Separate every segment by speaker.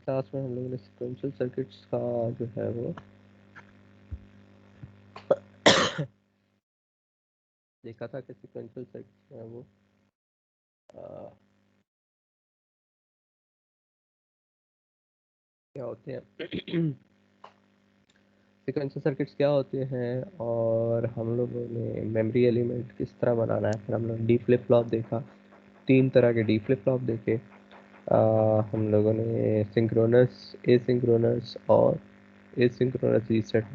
Speaker 1: Class में हम लोगों ने सिक्वेंशियल सर्किट्स का जो है वो देखा था कि सिक्वेंशियल सर्किट्स है वो क्या होते हैं सिक्वेंशियल सर्किट्स क्या होते हैं, और हम लोगों ने मेमोरी एलिमेंट किस तरह बनाना है। फिर हम लोग डी फ्लिप फ्लॉप देखा, 3 तरह के डी फ्लिप फ्लॉप देखे। हम लोगों ने सिंक्रोनस, एसिंक्रोनस और asynchronous reset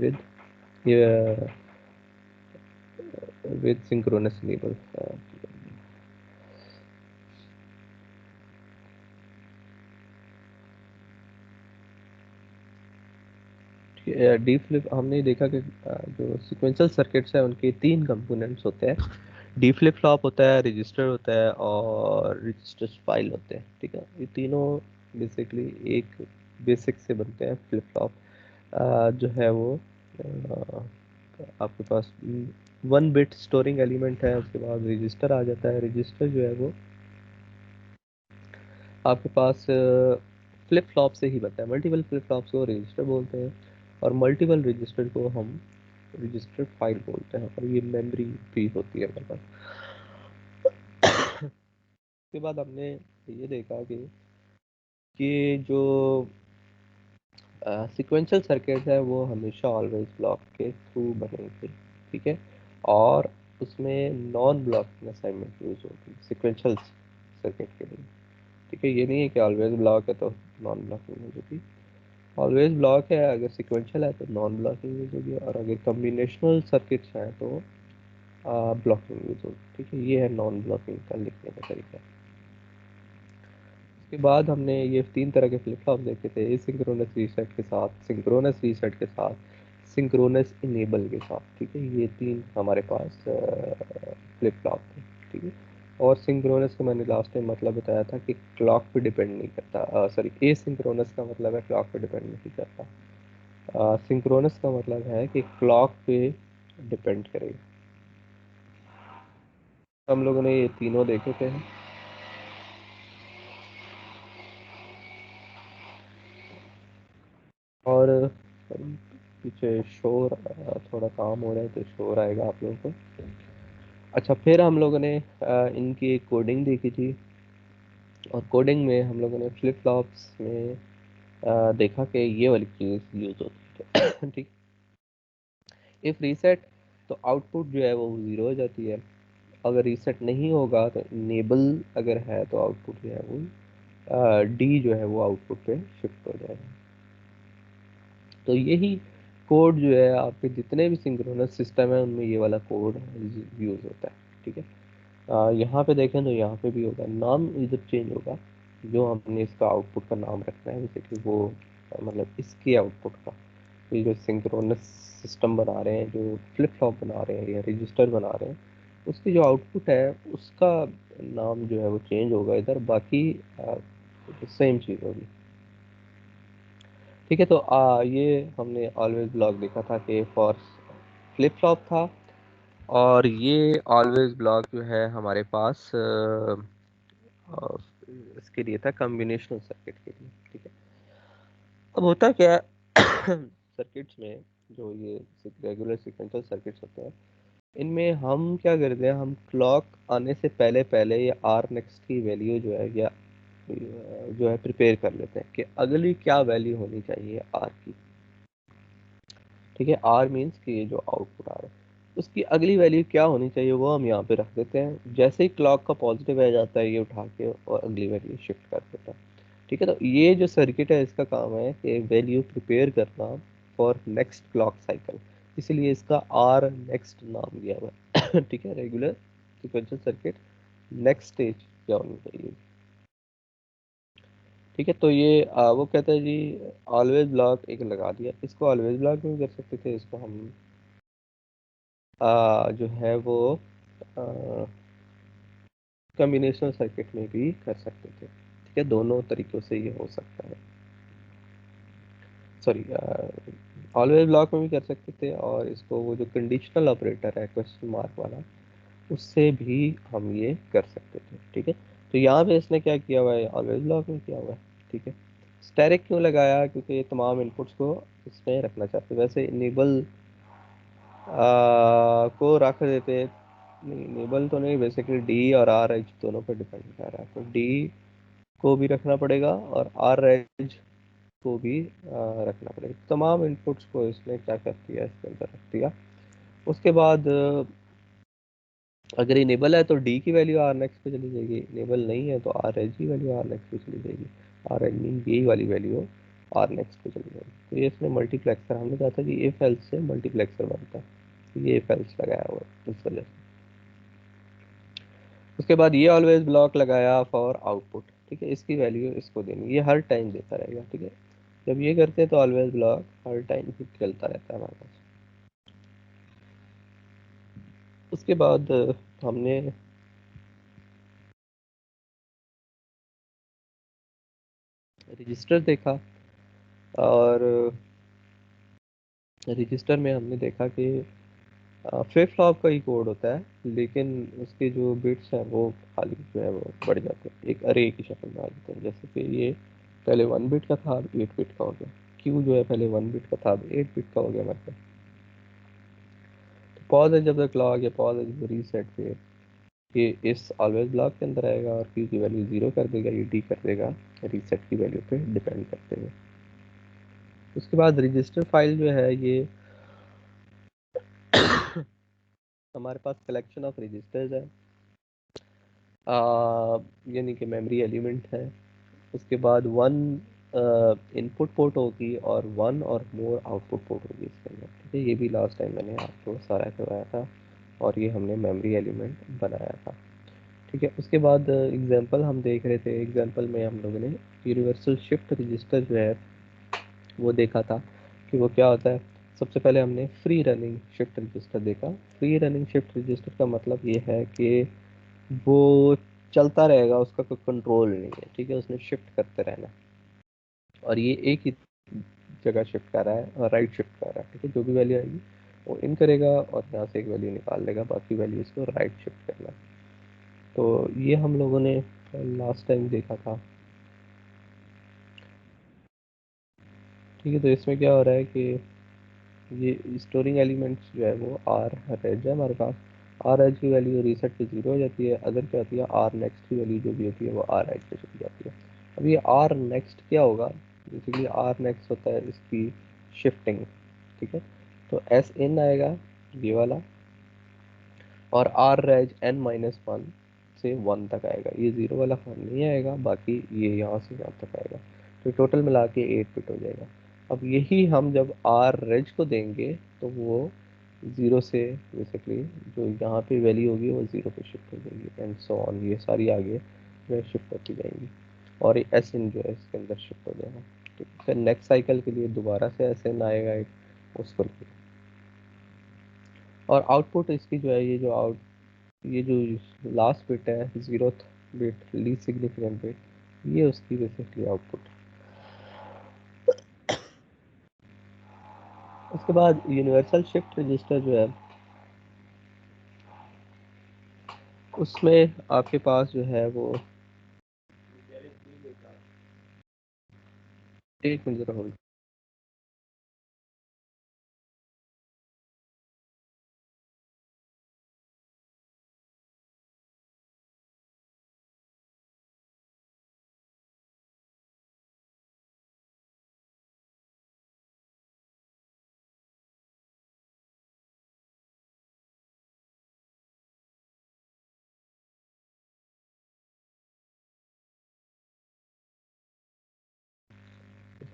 Speaker 1: with synchronous enable. D flip हमने देखा कि जो सिक्वेंशियल सर्किट्स है उनके 3 कंपोनेंट्स होते हैं। डी फ्लिप फ्लॉप होता है, रजिस्टर होता है और रजिस्टर फाइल होते हैं। ठीक है, ये तीनों बेसिकली एक बेसिक से बनते हैं। फ्लिप फ्लॉप जो है वो आपके पास 1 बिट स्टोरिंग एलिमेंट है, उसके बाद रजिस्टर आ जाता है। रजिस्टर जो है वो आपके पास फ्लिप फ्लॉप से ही बनता है। मल्टीपल फ्लिप फ्लॉप्स को रजिस्टर बोलते हैं और मल्टीपल रजिस्टर को हम रजिस्टर फाइल बोलते हैं, और ये मेमोरी भी होती है हमारे पास। उसके बाद हमने ये देखा कि जो सीक्वेंशियल सर्किट है वो हमेशा ऑलवेज ब्लॉक के थ्रू बनेंगे। ठीक है, और उसमें नॉन ब्लॉकिंग असाइनमेंट यूज होगी सीक्वेंशियल सर्किट के लिए। ठीक है, ये नहीं है कि ऑलवेज ब्लॉक है तो नॉन ब्लॉकिंग यूज होगी। ऑलवेज ब्लॉक है अगर सीक्वेंशियल है तो नॉन ब्लॉकिंग यूज होगी, और अगर कम्बिनेशनल सर्किट्स हैं तो ब्लॉकिंग यूज होगी। ठीक है, ये है नॉन ब्लॉकिंग का लिखने का तरीका। उसके बाद हमने ये 3 तरह के फ्लिप फ्लॉप देखे थे, एसिंक्रोनस रीसेट के साथ, सिंक्रोनस रीसेट के साथ, सिंक्रोनस इनेबल के साथ। ठीक है, ये 3 हमारे पास फ्लिप फ्लॉप थे। ठीक है, और सिंक्रोनस का मैंने लास्ट टाइम मतलब बताया था कि क्लॉक पे डिपेंड नहीं करता। सॉरी, एसिंक्रोनस का मतलब है क्लॉक पे डिपेंड नहीं करता। सिंक्रोनस का मतलब है कि क्लॉक पे डिपेंड करेगा। हम लोगों ने ये तीनों देखे थे। और पीछे शोर, थोड़ा काम हो रहा है तो शोर आएगा आप लोगों को। अच्छा, फिर हम लोगों ने इनकी एक कोडिंग देखी थी, और कोडिंग में हम लोगों ने फ्लिप फ्लॉप्स में देखा कि ये वाली चीज़ यूज होती है। ठीक, इफ रीसेट तो आउटपुट जो है वो ज़ीरो हो जाती है। अगर रीसेट नहीं होगा तो इनेबल अगर है तो आउटपुट जो है वो डी जो है वो आउटपुट पे शिफ्ट हो जाएगा। तो यही कोड जो है आपके जितने भी सिंक्रोनस सिस्टम है उनमें ये वाला कोड यूज होता है। ठीक है, यहाँ पे देखें तो यहाँ पे भी होगा, नाम इधर चेंज होगा। जो हमने इसका आउटपुट का नाम रखना है जैसे कि वो मतलब इसके आउटपुट का, ये जो सिंक्रोनस सिस्टम बना रहे हैं, जो फ्लिप फ्लॉप बना रहे हैं या रजिस्टर बना रहे हैं, उसकी जो आउटपुट है उसका नाम जो है वो चेंज होगा इधर, बाकी सेम चीज़ होगी। ठीक है, तो ये हमने ऑलवेज ब्लॉक देखा था कि फॉर फ्लिप फ्लॉप था, और ये ऑलवेज ब्लॉक जो है हमारे पास इसके लिए था कम्बिनेशनल सर्किट के लिए। ठीक है, अब होता क्या है सर्किट्स में, जो ये रेगुलर सीक्वेंशियल सर्किट्स होते हैं, इनमें हम क्या करते हैं, हम क्लॉक आने से पहले पहले या आर नेक्स्ट की वैल्यू जो है या जो है प्रिपेयर कर लेते हैं कि अगली क्या वैल्यू होनी चाहिए आर की। ठीक है, आर मीन्स कि ये जो आउटपुट आ रहा है उसकी अगली वैल्यू क्या होनी चाहिए वो हम यहाँ पे रख देते हैं। जैसे ही क्लॉक का पॉजिटिव आ जाता है ये उठा के और अगली वैल्यू शिफ्ट कर देता है। ठीक है, तो ये जो सर्किट है इसका काम है कि वैल्यू प्रिपेयर करना फॉर नेक्स्ट क्लॉक साइकिल, इसलिए इसका आर नेक्स्ट नाम दिया हुआ है। ठीक है, regular sequential circuit next stage क्या होनी चाहिए। ठीक है, तो ये वो कहते हैं जी ऑलवेज ब्लॉक एक लगा दिया, इसको ऑलवेज ब्लॉक में भी कर सकते थे, इसको हम जो है वो कम्बिनेशनल सर्किट में भी कर सकते थे। ठीक है, दोनों तरीक़ों से ये हो सकता है। सॉरी, ऑलवेज ब्लॉक में भी कर सकते थे, और इसको वो जो कंडीशनल ऑपरेटर है क्वेश्चन मार्क वाला, उससे भी हम ये कर सकते थे। ठीक है, तो यहाँ पे इसने क्या किया हुआ है, ऑलवेज ब्लॉक में किया हुआ है। ठीक है, स्टैटिक क्यों लगाया, क्योंकि ये तमाम इनपुट्स को इसमें रखना चाहते हैं। वैसे इनेबल को रख देते, नहीं इनेबल तो नहीं, बेसिकली डी और आर एच दोनों पर डिपेंड कर रहा है, तो डी को भी रखना पड़ेगा और आर एच को भी रखना पड़ेगा। तमाम इनपुट्स को इसने क्या कर दिया, इसके अंदर रख दिया। उसके बाद अगर इनेबल है तो डी की वैल्यू आर नेक्स्ट पे चली जाएगी, इनेबल नहीं है तो आर एच की वैल्यू आर नेक्स्ट पे चली जाएगी, आर एच मीन यही वाली वैल्यू आर नेक्स्ट पे चली जाएगी। तो ये इसमें मल्टीप्लेक्सर, हमने कहा था कि इफ एल्स से मल्टीप्लेक्सर बनता है, तो ये इफ एल्स लगाया हुआ है इस वजह से। उसके बाद ये ऑलवेज ब्लॉक लगाया फॉर आउटपुट, ठीक है, इसकी वैल्यू इसको देनी, ये हर टाइम देता रहेगा, ठीक है। जब ये करते हैं तो ऑलवेज ब्लॉक हर टाइम ही चलता रहता है हमारे पास। उसके बाद हमने रजिस्टर देखा, और रजिस्टर में हमने देखा कि फ्लिप फ्लॉप का ही कोड होता है, लेकिन उसके जो बिट्स हैं वो खाली जो है वो बढ़ जाते हैं, एक अरे की शक्ल में आ जाते हैं। जैसे कि ये पहले 1 बिट का था, अब 8 बिट का हो गया। क्यू जो है पहले 1 बिट का था, अब 8 बिट का हो गया हमारे पास। तो पॉज है, जब तक क्लॉक या पॉज है जब रीसेट पे ये इस ऑलवेज ब्लॉक के अंदर आएगा और क्यू की वैल्यू 0 कर देगा, ये डी कर देगा रीसेट की वैल्यू पे डिपेंड करते हुए। उसके बाद रजिस्टर फाइल जो है ये हमारे पास कलेक्शन ऑफ रजिस्टर्स है, यानी कि मेमोरी एलिमेंट है। उसके बाद वन इनपुट पोर्ट होगी और वन और मोर आउटपुट पोर्ट होगी इसके अंदर, ठीक है। ये भी लास्ट टाइम मैंने आपको सारा करवाया था और ये हमने मेमोरी एलिमेंट बनाया था, ठीक है। उसके बाद एग्जांपल हम देख रहे थे, एग्जांपल में हम लोगों ने यूनिवर्सल शिफ्ट रजिस्टर जो है वो देखा था कि वो क्या होता है। सबसे पहले हमने फ्री रनिंग शिफ्ट रजिस्टर देखा। फ्री रनिंग शिफ्ट रजिस्टर का मतलब ये है कि वो चलता रहेगा, उसका कोई कंट्रोल नहीं है, ठीक है, उसने शिफ्ट करते रहना और ये एक ही जगह शिफ्ट कर रहा है और राइट शिफ्ट कर रहा है, ठीक है। जो भी वैल्यू आएगी वो इन करेगा और यहाँ से एक वैल्यू निकाल लेगा, बाकी वैल्यू इसको राइट शिफ्ट करना है। तो ये हम लोगों ने लास्ट टाइम देखा था, ठीक है। तो इसमें क्या हो रहा है कि ये स्टोरिंग एलिमेंट्स जो है वो आर एज है हमारे पास। आर एज की वैल्यू रीसेट पे 0 हो जाती है, अदर क्या होती है आर नेक्स्ट की वैल्यू जो भी होती है वो आर एज पे चली जाती है। अब ये आर नेक्स्ट क्या होगा, बेसिकली आर नेक्स्ट होता है इसकी शिफ्टिंग, ठीक है। तो एस इन आएगा ये वाला, और R reg N minus one से वन तक आएगा, ये जीरो वाला फॉर्म नहीं आएगा, बाकी ये यहाँ से यहाँ तक आएगा। तो टोटल मिला के 8 बिट हो जाएगा। अब यही हम जब आर रेज को देंगे तो वो ज़ीरो से बेसिकली जो यहाँ पे वैल्यू होगी वो ज़ीरो पे शिफ्ट हो जाएगी एंड सो ऑन, ये सारी आगे जो है शिफ्ट होती जाएंगी और एस इन जो है इसके अंदर शिफ्ट हो जाएगा, ठीक है। फिर नेक्स्ट साइकिल के लिए दोबारा से एस इन आएगा एक उसको लिए। और आउटपुट इसकी जो है ये जो लास्ट बिट है, zeroth bit, least significant bit, ये उसकी बेसिकली आउटपुट। उसके बाद यूनिवर्सल शिफ्ट रजिस्टर जो है उसमें आपके पास जो है वो, एक मिनट जरा होल्ड।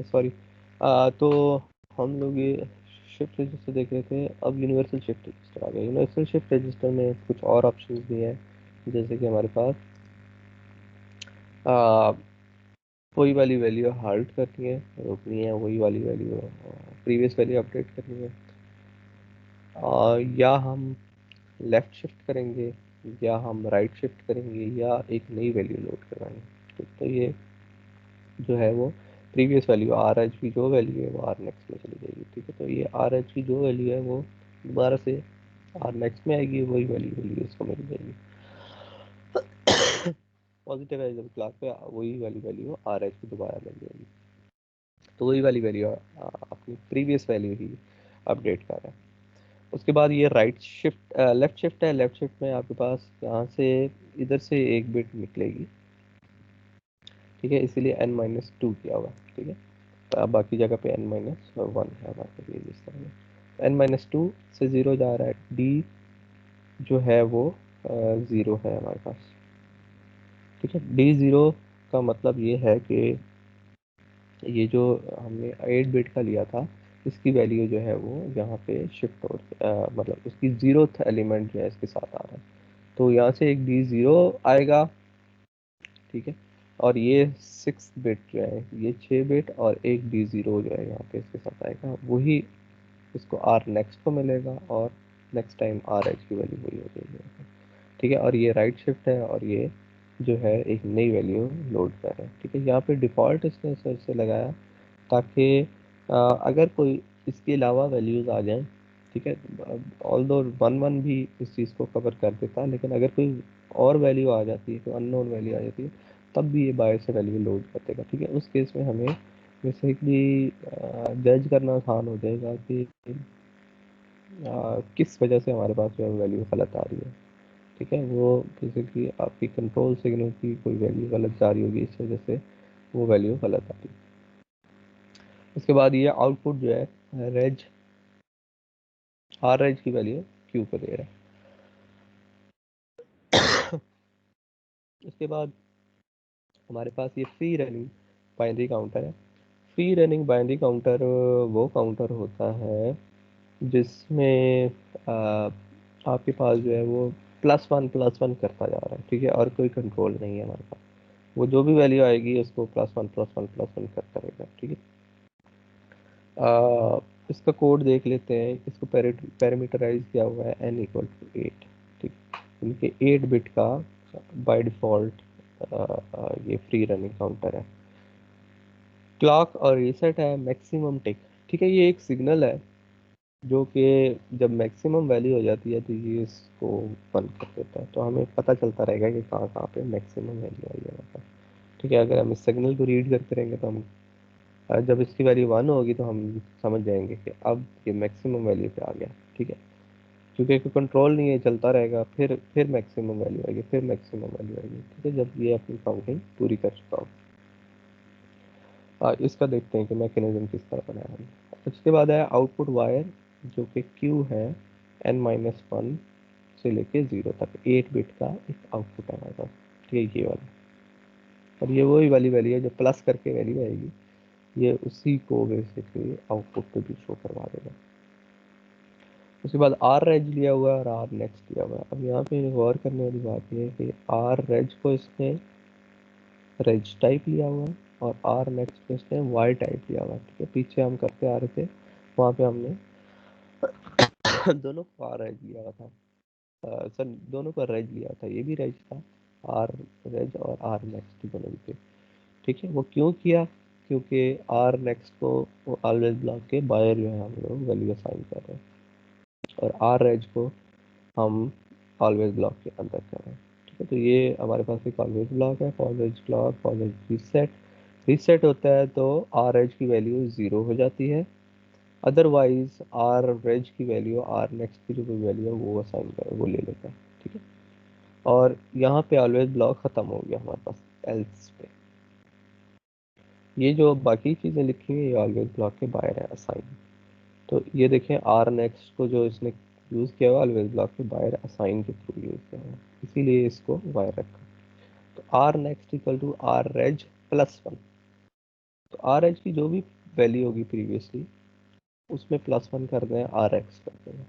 Speaker 1: सॉरी। तो हम लोग ये शिफ्ट रजिस्टर देख रहे थे, अब यूनिवर्सल शिफ्ट रजिस्टर आ गया। यूनिवर्सल शिफ्ट रजिस्टर में कुछ और ऑप्शंस भी हैं, जैसे कि हमारे पास आ, वही वाली वैल्यू हाल्ट करनी है, रोकनी है, वही वाली वैल्यू प्रीवियस वैल्यू अपडेट करनी है, या हम लेफ़्ट शिफ्ट करेंगे या हम राइट शिफ्ट करेंगे या एक नई वैल्यू लोड करवाएंगे। तो ये जो है वो प्रीवियस वैल्यू आर एच की जो वैल्यू है वो आर नेक्स्ट में चली जाएगी, ठीक है। तो ये आर एच की जो वैल्यू है वो दोबारा से आर नेक्स्ट में आएगी, वही वैल्यू इसको मिल जाएगी। पॉजिटिव है जब क्लास पे वही वाली वैल्यू आर एच की दोबारा मिल जाएगी। तो वही वाली वैल्यू अपनी प्रीवियस वैल्यू ही अपडेट कर रहा है। उसके बाद ये राइट शिफ्ट लेफ्ट शिफ्ट है। लेफ्ट शिफ्ट में आपके पास यहाँ से इधर से एक बिट निकलेगी, ठीक है, इसीलिए n-2 किया हुआ है, ठीक है। तो अब बाकी जगह पे n-1 है हमारे लिए इस तरह में। n-2 से 0 जा रहा है, d जो है वो 0 है हमारे पास, ठीक है। d0 का मतलब ये है कि ये जो हमने 8 बिट का लिया था, इसकी वैल्यू जो है वो यहाँ पे शिफ्ट हो मतलब उसकी 0th एलिमेंट जो है इसके साथ आ रहा है। तो यहाँ से एक d0 आएगा, ठीक है। और ये 6 बिट जो है, ये 6 बिट और एक d0 जो है यहाँ पे इसके साथ आएगा, वही इसको r नेक्स्ट को मिलेगा और नेक्स्ट टाइम r एच की वैल्यू वही हो जाएगी, ठीक है। और ये राइट शिफ्ट है और ये जो है एक नई वैल्यू लोड कर रहा है, ठीक है। यहाँ पे डिफ़ॉल्ट इसने सर से लगाया ताकि अगर कोई इसके अलावा वैल्यूज़ आ जाएं, ठीक है। ऑल दो 1-1 भी इस चीज़ को कवर कर देता है, लेकिन अगर कोई और वैल्यू आ जाती है, कोई अननोन वैल्यू आ जाती है, तब भी ये बाहर से वैल्यू लोड कर देगा, ठीक है। उस केस में हमें बेसिकली जज करना आसान हो जाएगा कि किस वजह से हमारे पास जो है वैल्यू गलत आ रही है, ठीक है। वो बेसिकली आपकी कंट्रोल सिग्नल की कोई वैल्यू गलत जा रही होगी, इस वजह से वो वैल्यू गलत आ रही है। उसके बाद ये आउटपुट जो है रेज आर रेज की वैल्यू क्यू को दे रहा है। उसके बाद हमारे पास ये फ्री रनिंग बाइनरी काउंटर है। फ्री रनिंग बाइनरी काउंटर वो काउंटर होता है जिसमें आपके पास जो है वो +1 करता जा रहा है, ठीक है, और कोई कंट्रोल नहीं है हमारे पास। वो जो भी वैल्यू आएगी उसको +1 करता रहेगा, ठीक है। इसका कोड देख लेते हैं। इसको पैरामीटराइज किया हुआ है n=8, ठीक। इनके 8 बिट का बाय डिफ़ॉल्ट ये फ्री रनिंग काउंटर है। क्लॉक और रीसेट है मैक्सिमम टिक, ठीक है। ये एक सिग्नल है जो कि जब मैक्सिमम वैल्यू हो जाती है तो ये इसको बंद कर देता है, तो हमें पता चलता रहेगा कि कहाँ कहाँ पे मैक्सिमम वैल्यू आई है मतलब, ठीक है। अगर हम इस सिग्नल को रीड करते रहेंगे तो हम जब इसकी वैल्यू 1 होगी तो हम समझ जाएंगे कि अब ये मैक्सिमम वैल्यू पे आ गया, ठीक है। क्योंकि कोई कंट्रोल नहीं है, चलता रहेगा, फिर मैक्सिमम वैल्यू आएगी, फिर मैक्सिमम वैल्यू आएगी, ठीक है, जब ये अपनी काउंटिंग पूरी कर चुका हो। इसका देखते हैं कि मैकेनिज्म किस तरह बनाया है। उसके बाद है आउटपुट वायर जो कि क्यू है n-1 से लेके 0 तक 8 बिट का एक आउटपुट है हमारे पास, ठीक है, ये वाला। और ये वही वाली वैल्यू है जो प्लस करके वैल्यू आएगी, ये उसी को बेसिकली आउटपुट पे भी शो करवा देगा। उसके बाद आर रेज लिया हुआ है और आर नेक्स्ट लिया हुआ है। अब यहाँ पे गौर करने वाली बात ये है कि आर रेज को इसने रेज टाइप लिया हुआ है और आर नेक्स्ट को इसने वाई टाइप लिया हुआ है, ठीक है। पीछे हम करते आ रहे थे, वहाँ पे हमने दोनों को आर रेज लिया हुआ था, सर दोनों का रेज लिया था, ये भी रेज था, आर रेज और आर नेक्स्ट दोनों भी थे, ठीक है। वो क्यों किया? क्योंकि आर नेक्स्ट को ऑलवेज ब्लॉक के बाहर जो है हम लोग वैल्यू असाइन कर रहे हैं और आर रेज को हम ऑलवेज ब्लॉक के अंदर कर रहे हैं, ठीक है। तो ये हमारे पास एक ऑलवेज ब्लॉक है, forward clock, forward reset. Reset होता है तो आर एज की वैल्यू 0 हो जाती है, अदरवाइज आर रेज की वैल्यू आर नेक्स्ट की जो भी वैल्यू है वो असाइन कर वो ले लेता है, ठीक है। और यहाँ पे ऑलवेज ब्लॉक ख़त्म हो गया हमारे पास एल्स पे। ये जो बाकी चीज़ें लिखी हुई है ये ऑलवेज ब्लॉक के बाहर है असाइन। तो ये देखें आर नेक्स्ट को जो इसने यूज़ किया हुआ ऑलवेज ब्लॉक के बाहर असाइन के थ्रू यूज़ किया हुआ, इसीलिए इसको बाहर रखा। तो R next equal to R reg +1। तो आर एज की जो भी वैल्यू होगी प्रीवियसली उसमें +1 कर दें, आर एक्स कर दें,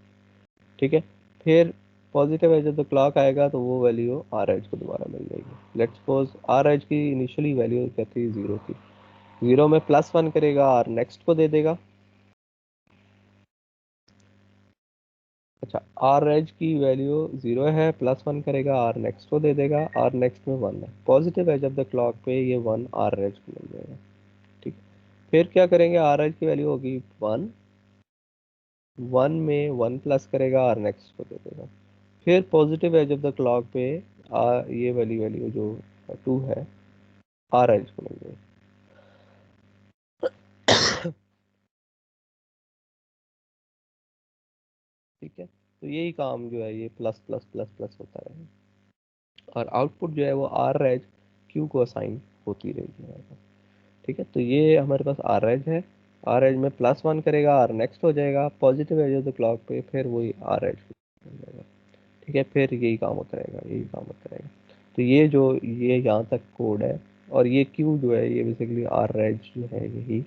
Speaker 1: ठीक है। फिर पॉजिटिव एज जब क्लॉक आएगा तो वो वैल्यू आर एच को दोबारा मिल जाएगी। लेट्स सपोज आर एच की इनिशियली वैल्यू क्या थी, 0 थी, 0 में +1 करेगा, आर नेक्स्ट को दे देगा। अच्छा, आर एच की वैल्यू 0 है, +1 करेगा, आर नेक्स्ट को दे देगा, आर नेक्स्ट में 1 है, positive edge of the clock पे ये 1 आर एच को मिल जाएगा, ठीक। फिर क्या करेंगे, आर एच की वैल्यू होगी 1, 1 में 1 प्लस करेगा, आर नेक्स्ट को दे देगा। फिर positive edge of the clock पे ये वाली वैल्यू जो 2 है आर एच को मिल जाएगी। ठीक है, तो यही काम जो है ये प्लस प्लस प्लस प्लस होता रहेगा और आउटपुट जो है वो आर रेज क्यू को असाइन होती रहेगी हमारे पास। ठीक है, तो ये हमारे पास आर एज है, आर एज में +1 करेगा, आर नेक्स्ट हो जाएगा, positive edge of the clock पे फिर वही आर एज हो जाएगा। ठीक है, फिर यही काम होता रहेगा, यही काम होता रहेगा। तो ये जो ये यहाँ तक कोड है और ये क्यू जो है ये बेसिकली आर एज जो है यही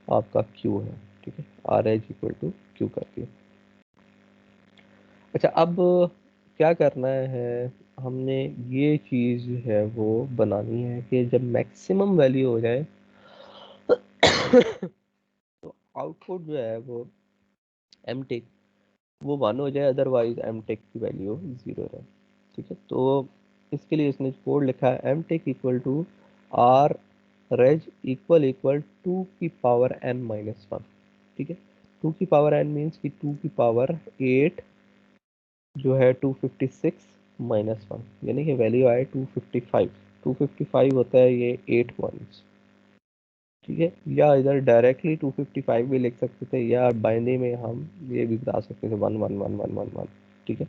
Speaker 1: आपका क्यू है। ठीक है, R edge equal to Q कर दिया। अच्छा, अब क्या करना है, हमने ये चीज़ जो है वो बनानी है कि जब मैक्सिमम वैल्यू हो जाए तो आउटपुट जो है वो एम टेक वो 1 हो जाए, अदरवाइज एम टेक की वैल्यू 0 रहे। ठीक है, तो इसके लिए इसने कोड लिखा है M tick equal to R raise equal equal 2 की पावर n-1। ठीक है, 2 की पावर n मीन्स कि 2 की पावर 8 जो है 256 - 1, यानी कि वैल्यू आए 255। 255 होता है ये 8 वंस। ठीक है, या इधर डायरेक्टली 255 भी लिख सकते थे या बाइनरी में हम ये भी बता सकते थे 1 1 1 1 1 1। ठीक है,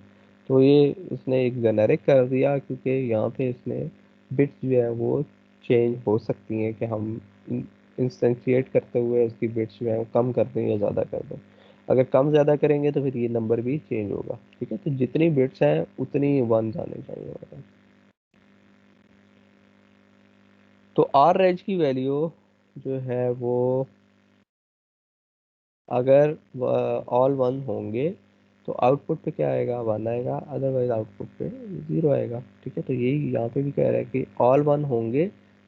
Speaker 1: तो ये इसने एक जेनेरिक कर दिया क्योंकि यहाँ पे इसने बिट्स जो है वो चेंज हो सकती हैं कि हम इंस्टेंशिएट करते हुए उसकी बिट्स जो है वो कम कर दें या ज़्यादा कर दें। अगर कम ज़्यादा करेंगे तो फिर ये नंबर भी चेंज होगा। ठीक है, तो जितनी बिट्स हैं उतनी वन आने चाहिए हमारे पास। तो आर रेंज की वैल्यू जो है वो अगर ऑल वन होंगे तो आउटपुट पे क्या आएगा, 1 आएगा, अदरवाइज आउटपुट पे 0 आएगा। ठीक है, तो यही यहाँ पे भी कह रहा है कि ऑल वन होंगे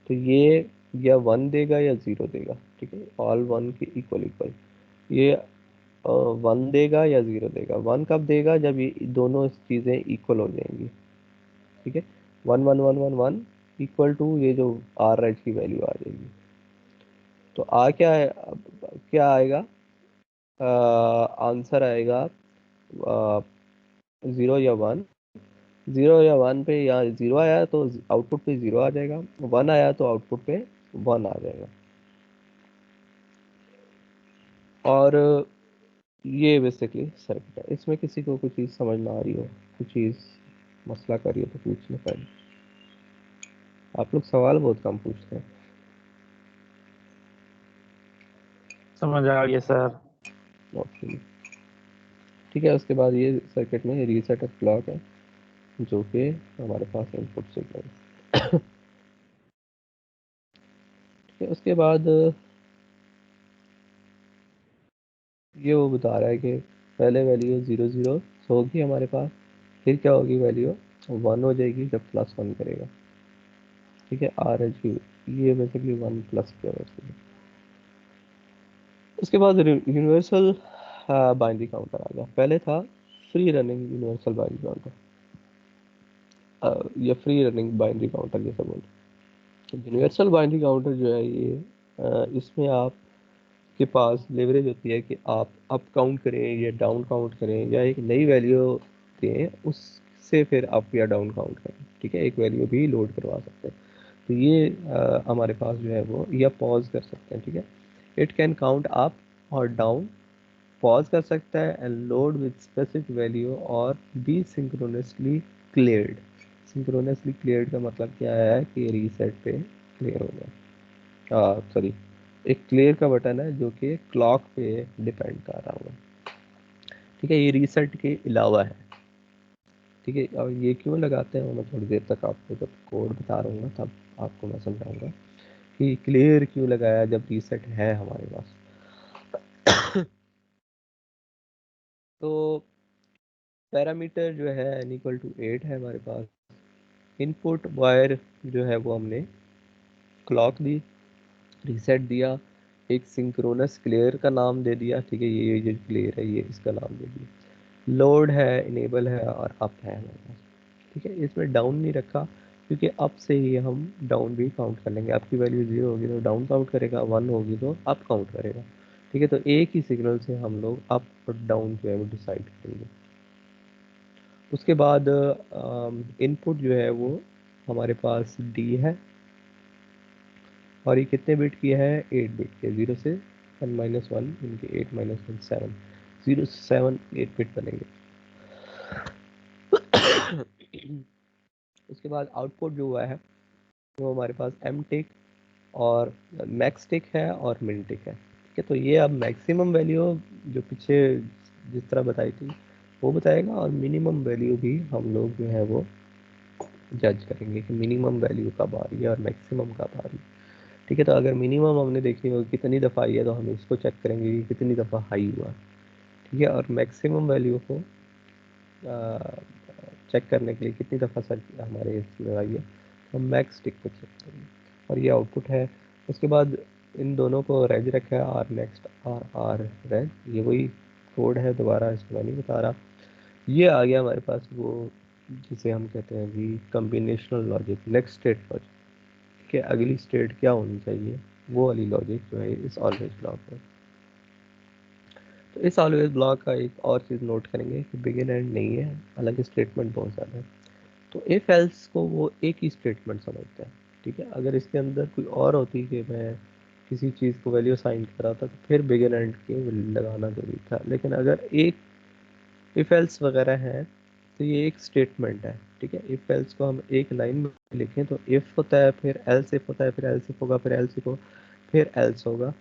Speaker 1: तो ये या 1 देगा या 0 देगा। ठीक है, ऑल वन के इक्वल इक्वल ये 1 देगा या 0 देगा। 1 कब देगा, जब ये दोनों चीज़ें इक्वल हो जाएंगी। ठीक है, 1 1 1 1 1 इक्वल टू ये जो आर एच की वैल्यू आ जाएगी। तो आ क्या है, अब क्या आएगा, आंसर आएगा 0 या 1। 0 या 1 पे, यहाँ 0 आया तो आउटपुट पे 0 आ जाएगा, 1 आया तो आउटपुट पे 1 आ जाएगा। और ये बेसिकली सर्किट है। इसमें किसी को कुछ चीज़ समझ ना आ रही हो, कुछ चीज़ मसला कर रही हो तो पूछ लो पहले। आप लोग सवाल बहुत कम पूछते हैं।
Speaker 2: समझ आ गया सर।
Speaker 1: ओके, ठीक है। उसके बाद ये सर्किट में रीसेट ऑफ क्लॉक है जो कि हमारे पास इनपुट सिग्नल है। ठीक है, उसके बाद ये वो बता रहा है कि पहले वैल्यू 0 0 होगी हमारे पास, फिर क्या होगी वैल्यू 1 हो जाएगी जब +1 करेगा। ठीक है, आर एच की ये बेसिकली 1 प्लस की है। उसके बाद यूनिवर्सल बाइनरी काउंटर आ गया। पहले था free running universal binary counter या फ्री रनिंग बाइनरी काउंटर जैसा बोलते हैं। यूनिवर्सल बाइनरी काउंटर जो है ये इसमें आपके पास लेवरेज होती है कि आप अप काउंट करें या डाउन काउंट करें या एक नई वैल्यू दें, उससे फिर अप या डाउन काउंट करें। ठीक है, एक वैल्यू भी लोड करवा सकते हैं। तो ये हमारे पास जो है वो या पॉज कर सकते हैं। ठीक है, इट कैन काउंट अप और डाउन, पॉज कर सकता है and load with specific value और बी सिंक्रोनसली क्लियर्ड। सिंक्रोनसली क्लियर्ड का मतलब क्या है कि रीसेट पे क्लियर हो गया। सॉरी, एक क्लियर का बटन है जो कि क्लॉक पे डिपेंड कर रहा होगा। ठीक है, ये रीसेट के अलावा है। ठीक है, और ये क्यों लगाते हैं वो मैं थोड़ी देर तक आपको जब कोड बता रहा हूँ तब आपको मैं समझाऊंगा कि क्लियर क्यों लगाया जब रीसेट है हमारे पास। तो पैरामीटर जो है n = 8 है हमारे पास। इनपुट वायर जो है वो हमने क्लॉक दी, रीसेट दिया, एक सिंक्रोनस क्लियर का नाम दे दिया। ठीक है, ये जो क्लियर है ये इसका नाम दे दिया। लोड है, इनेबल है और अप है हमारे पास। ठीक है, इसमें डाउन नहीं रखा क्योंकि अप से ही हम डाउन भी काउंट कर लेंगे। आपकी वैल्यू 0 होगी तो डाउन काउंट करेगा, 1 होगी तो अप काउंट करेगा। ठीक है, तो एक ही सिग्नल से हम लोग अप और डाउन जो है वो डिसाइड करेंगे। उसके बाद इनपुट जो है वो हमारे पास डी है और ये कितने बिट की है, 8 बिट की, 0 से n - 1 इनके 8 - 1 7, 0 से 7 8 बिट बनेंगे। उसके बाद आउटपुट जो हुआ है वो हमारे पास एम टिक और मैक्स टिक है और मिन टिक है। ठीक है, तो ये अब मैक्सिमम वैल्यू जो पीछे जिस तरह बताई थी वो बताएगा, और मिनिमम वैल्यू भी हम लोग जो है वो जज करेंगे कि मिनिमम वैल्यू कब आ रही है और मैक्सिमम कब आ रही है। ठीक है, तो अगर मिनिमम हमने देखी हो कितनी दफ़ा आई है तो हम इसको चेक करेंगे कि कितनी दफ़ा हाई हुआ। ठीक है, और मैक्सिमम वैल्यू को चेक करने के लिए कितनी दफ़ा सर हमारे इसमें आई है तो हम मैक्स टिक को चेक करेंगे, और ये आउटपुट है। उसके बाद इन दोनों को रेज रखा है, R next R R raise, ये वही कोड है, दोबारा इसको मैं नहीं बता रहा। ये आ गया हमारे पास वो जिसे हम कहते हैं जी combinational logic, next state logic कि अगली स्टेट क्या होनी चाहिए, वो वाली लॉजिक जो है इस ऑलवेज ब्लॉक में। तो इस ऑलवेज ब्लॉक का एक और चीज़ नोट करेंगे कि बिगिन एंड नहीं है, हालांकि स्टेटमेंट बहुत ज़्यादा है। तो इफ एल्स को वो एक ही स्टेटमेंट समझता है। ठीक है, अगर इसके अंदर कोई और होती कि मैं किसी चीज़ को वैल्यू साइन कर रहा था तो फिर बिगिन एंड के लगाना जरूरी था, लेकिन अगर एक इफ एल्स वगैरह है तो ये एक स्टेटमेंट है। ठीक है, इफ एल्स को हम एक लाइन में लिखें तो इफ होता है, फिर एल्स इफ होता है, फिर एल्स इफ होगा, फिर एल्स इफ हो, फिर एल्स होगा,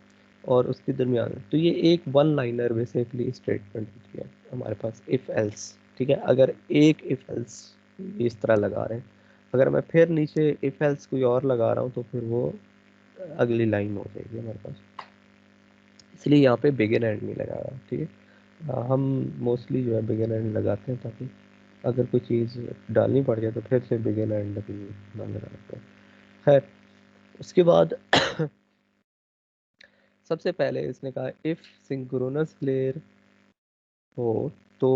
Speaker 1: और उसके दरमियान तो ये एक वन लाइनर बेसिकली स्टेटमेंट होती है हमारे पास इफ एल्स। ठीक है, अगर एक इफ एल्स इस तरह लगा रहे हैं, अगर मैं फिर नीचे इफ एल्स कोई और लगा रहा हूँ तो फिर वो अगली लाइन हो जाएगी हमारे पास, इसलिए यहाँ पे बिगिन एंड नहीं लगा रहा। ठीक है, हम मोस्टली जो है बिगिन एंड लगाते हैं ताकि अगर कोई चीज़ डालनी पड़ जाए तो फिर से बिगिन एंड ना लगाते हैं। खैर, उसके बाद सबसे पहले इसने कहा इफ सिंक्रोनस क्लियर हो तो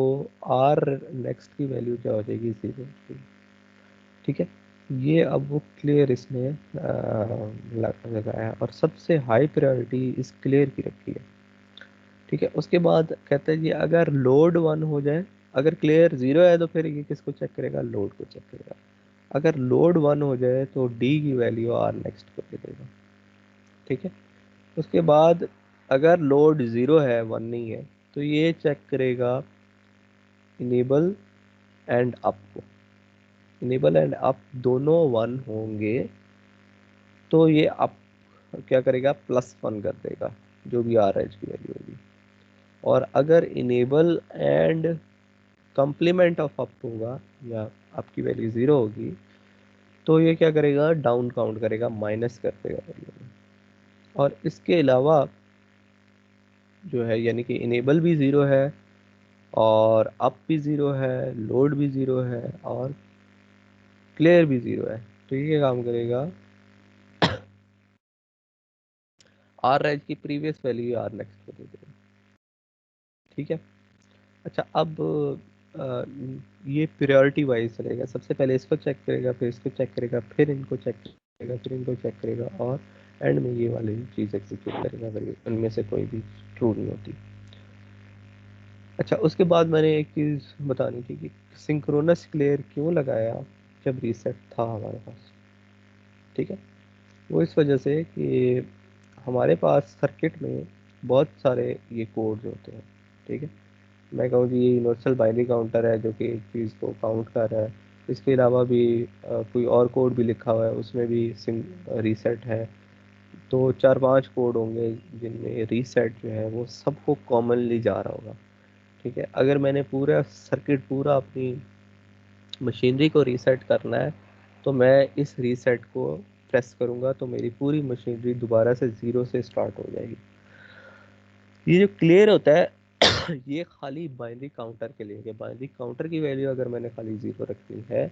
Speaker 1: आर नेक्स्ट की वैल्यू क्या हो जाएगी, 0। ठीक है, ये अब वो क्लियर इसने लगाया और सबसे हाई प्रायोरिटी इस क्लियर की रखी है। ठीक है, उसके बाद कहते हैं कि अगर लोड 1 हो जाए, अगर क्लियर 0 है तो फिर ये किसको चेक करेगा, लोड को चेक करेगा। अगर लोड 1 हो जाए तो डी की वैल्यू आर नेक्स्ट को दे देगा। ठीक है, उसके बाद अगर लोड 0 है, 1 नहीं है, तो ये चेक करेगा इनेबल एंड अप को। इनेबल एंड अप दोनों 1 होंगे तो ये अप क्या करेगा, +1 कर देगा जो भी आर एच की वैल्यू होगी। और अगर enable and complement of up होगा या आपकी वैल्यू 0 होगी तो ये क्या करेगा, डाउन काउंट करेगा, माइनस कर देगा वैल्यू। और इसके अलावा जो है यानी कि इनेबल भी 0 है और अप भी 0 है, लोड भी 0 है और क्लियर भी 0 है, तो ये काम करेगा, आर रेज की प्रीवियस वैल्यू आर नेक्स्ट को दे देगा। ठीक है, अच्छा अब अ, ये प्रायोरिटी वाइज चलेगा, सबसे पहले इसको चेक करेगा, फिर इसको चेक करेगा, फिर इनको चेक करेगा, फिर इनको चेक करेगा, और एंड में ये वाली चीज़ एग्जीक्यूट करेगा अगर इनमें से कोई भी ट्रू नहीं होती। अच्छा, उसके बाद मैंने एक चीज़ बतानी थी कि सिंक्रोनस क्लियर क्यों लगाया जब रीसेट था हमारे पास। ठीक है, वो इस वजह से कि हमारे पास सर्किट में बहुत सारे ये कोड्स होते हैं। ठीक है, मैं कहूँ कि ये यूनिवर्सल बाइनरी काउंटर है जो कि एक चीज़ को काउंट कर रहा है, इसके अलावा भी कोई और कोड भी लिखा हुआ है उसमें भी सिंग रीसेट है। तो 4-5 कोड होंगे जिनमें रीसेट जो है वो सबको कॉमनली जा रहा होगा। ठीक है, अगर मैंने पूरा सर्किट पूरा अपनी मशीनरी को रीसेट करना है तो मैं इस रीसेट को प्रेस करूँगा तो मेरी पूरी मशीनरी दोबारा से 0 से स्टार्ट हो जाएगी। ये जो क्लियर होता है ये खाली बाइनरी काउंटर के लिए है। बाइनरी काउंटर की वैल्यू अगर मैंने खाली 0 रखनी है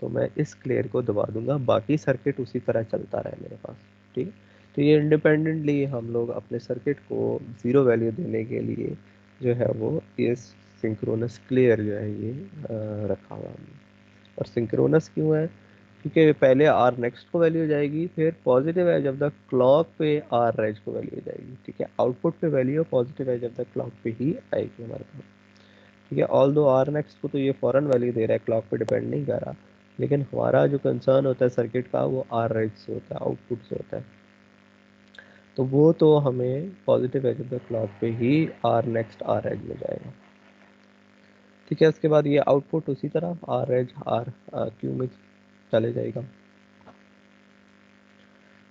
Speaker 1: तो मैं इस क्लियर को दबा दूंगा, बाकी सर्किट उसी तरह चलता रहे मेरे पास। ठीक है, तो ये इंडिपेंडेंटली हम लोग अपने सर्किट को 0 वैल्यू देने के लिए जो है वो ये सिंक्रोनस क्लियर जो है ये रखा हुआ हमने। और सिंक्रोनस क्यों है, क्योंकि पहले आर नेक्स्ट को वैल्यू जाएगी, फिर पॉजिटिव है जब तक क्लॉक पे आर रेज को वैल्यू जाएगी। ठीक है, आउटपुट पे वैल्यू पॉजिटिव है जब तक क्लॉक पे ही आएगी हमारे पास। ठीक है, ऑल दो आर नेक्स्ट को तो ये फॉरन वैल्यू दे रहा है, क्लॉक पे डिपेंड नहीं कर रहा, लेकिन हमारा जो कंसर्न होता है सर्किट का वो आर रेज से होता है, आउटपुट से होता है। तो वो तो हमें पॉजिटिव है जब तक क्लॉक पे ही आर नेक्स्ट आर रेज में जाएगा। ठीक है। उसके बाद ये आउटपुट उसी तरह आर एज आर क्यू में चले जाएगा।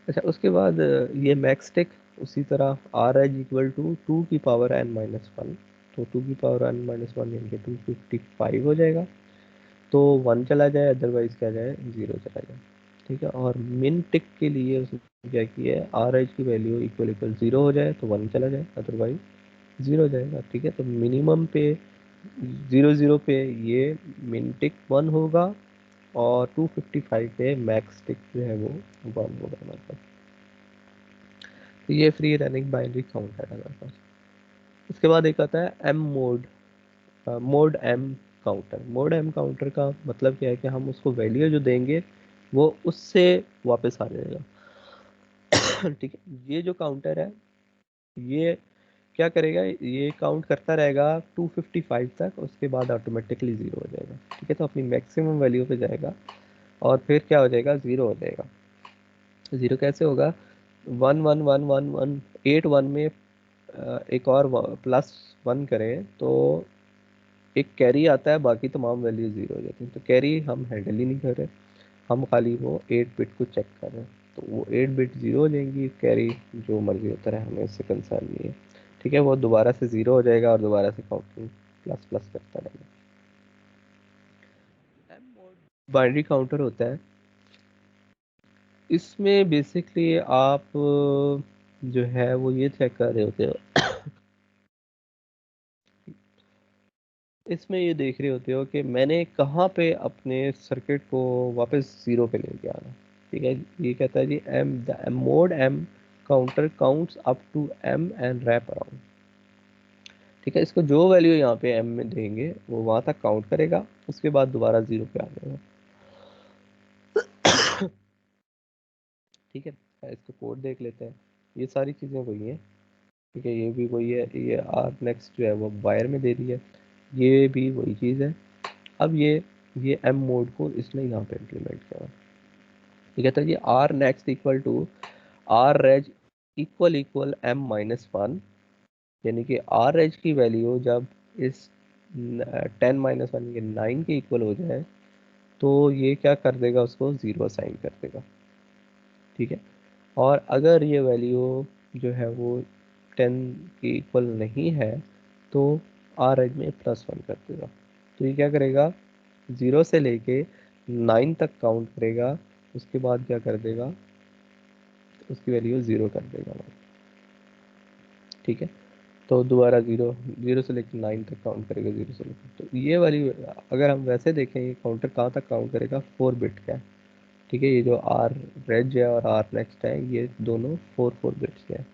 Speaker 1: अच्छा, उसके बाद ये मैक्स टिक उसी तरह R edge equal to two की पावर एन माइनस वन, तो टू की पावर एन माइनस वन यानी कि 255 हो जाएगा। तो वन चला जाए, अदरवाइज क्या जाए, जीरो चला जाए। ठीक है। और मिन टिक के लिए उसने क्या किया है, आर एच की वैल्यू इक्वल इक्वल जीरो हो जाए तो वन चला जाए, अदरवाइज जीरो हो जाएगा। ठीक है। तो मिनिमम पे जीरो जीरो पे ये मिन टिक वन होगा और 255 पे मैक्स टिक जो है वो वन होगा हमारे पास। तो ये फ्री रनिंग बाइनरी काउंट है हमारे पास। उसके बाद एक आता है M mod, mod M counter. Mod M counter का मतलब क्या है कि हम उसको वैल्यू जो देंगे वो उससे वापस आ जाएगा। ठीक है। ये जो काउंटर है ये क्या करेगा, ये काउंट करता रहेगा 255 तक, उसके बाद ऑटोमेटिकली ज़ीरो हो जाएगा। ठीक है। तो अपनी मैक्सिमम वैल्यू पे जाएगा और फिर क्या हो जाएगा, ज़ीरो हो जाएगा। ज़ीरो कैसे होगा, one one one one one eight one में एक और प्लस वन करें तो एक कैरी आता है, बाकी तमाम वैल्यू ज़ीरो हो जाती है। तो कैरी हम हैंडल ही नहीं कर रहे, हम खाली वो 8 बिट को चेक कर रहे हैं। तो वो 8 बिट ज़ीरो हो जाएंगी, कैरी जो मर्जी होता रहे, हमें उससे कंसर्न नहीं है। ठीक है। वो दोबारा से ज़ीरो हो जाएगा और दोबारा से काउंटिंग प्लस प्लस करता रहेगा। बाइनरी काउंटर होता है, इसमें बेसिकली आप जो है वो ये चेक कर रहे होते हो, इसमें ये देख रहे होते हो कि मैंने कहाँ पे अपने सर्किट को वापस ज़ीरो पे लेके आना। ठीक है। ये कहता है G M the mod M counter counts up to M and wrap around. ठीक है। इसको जो वैल्यू यहाँ पे एम में देंगे वो वहाँ तक काउंट करेगा, उसके बाद दोबारा ज़ीरो पे आ जाएगा। ठीक है। इसको कोड देख लेते हैं। ये सारी चीज़ें वही हैं। ठीक है। ये भी वही है, ये आर नेक्स्ट जो है वो वायर में दे दी है, ये भी वही चीज़ है। अब ये एम मोड को इसने यहाँ पे इम्प्लीमेंट किया। ये कहता है जी R next equal to R raise equal equal M minus one, यानी कि आर रेज की वैल्यू जब इस 10 - 1 के 9 के इक्वल हो जाए तो ये क्या कर देगा, उसको ज़ीरो असाइन कर देगा। ठीक है। और अगर ये वैल्यू जो है वो 10 के इक्वल नहीं है तो आर एज में प्लस वन कर देगा। तो ये क्या करेगा, ज़ीरो से लेके 9 तक काउंट करेगा, उसके बाद क्या कर देगा, उसकी वैल्यू ज़ीरो कर देगा। ठीक है। तो दोबारा ज़ीरो, ज़ीरो से लेकर 9 तक काउंट करेगा, ज़ीरो से लेकर, तो ये वाली अगर हम वैसे देखें ये काउंटर कहाँ तक काउंट करेगा, 4 बिट का है। ठीक है। ये जो आर रेज है और आर नेक्स्ट है ये दोनों 4 बिट्स के हैं।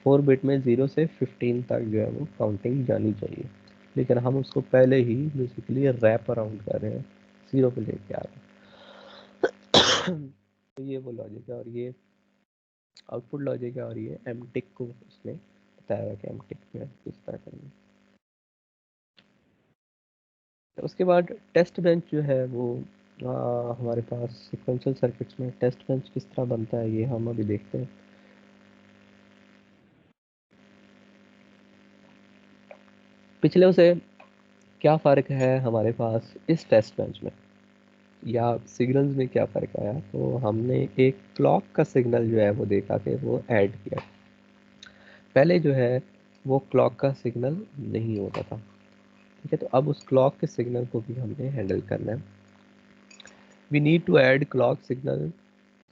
Speaker 1: 4 बिट में 0 से 15 तक जो है वो काउंटिंग जानी चाहिए, लेकिन हम उसको पहले ही बेसिकली रैप अराउंड कर रहे हैं, 0 पे लेके आ रहे हैं। तो ये वो लॉजिक है और ये आउटपुट लॉजिक है, और ये एम टिक को उसने बताया हुआ कि एम टिक में किस तरह करना है। तो उसके बाद टेस्ट बेंच जो है वो हमारे पास सिक्वेंशियल सर्किट्स में टेस्ट बेंच किस तरह बनता है ये हम अभी देखते हैं। पिछले से क्या फ़र्क है हमारे पास इस टेस्ट बेंच में, या सिग्नल्स में क्या फ़र्क आया, तो हमने एक क्लॉक का सिग्नल जो है वो देखा कि वो ऐड किया। पहले जो है वो क्लॉक का सिग्नल नहीं होता था। ठीक है। तो अब उस क्लॉक के सिग्नल को भी हमने हैंडल करना है। We need to add clock signal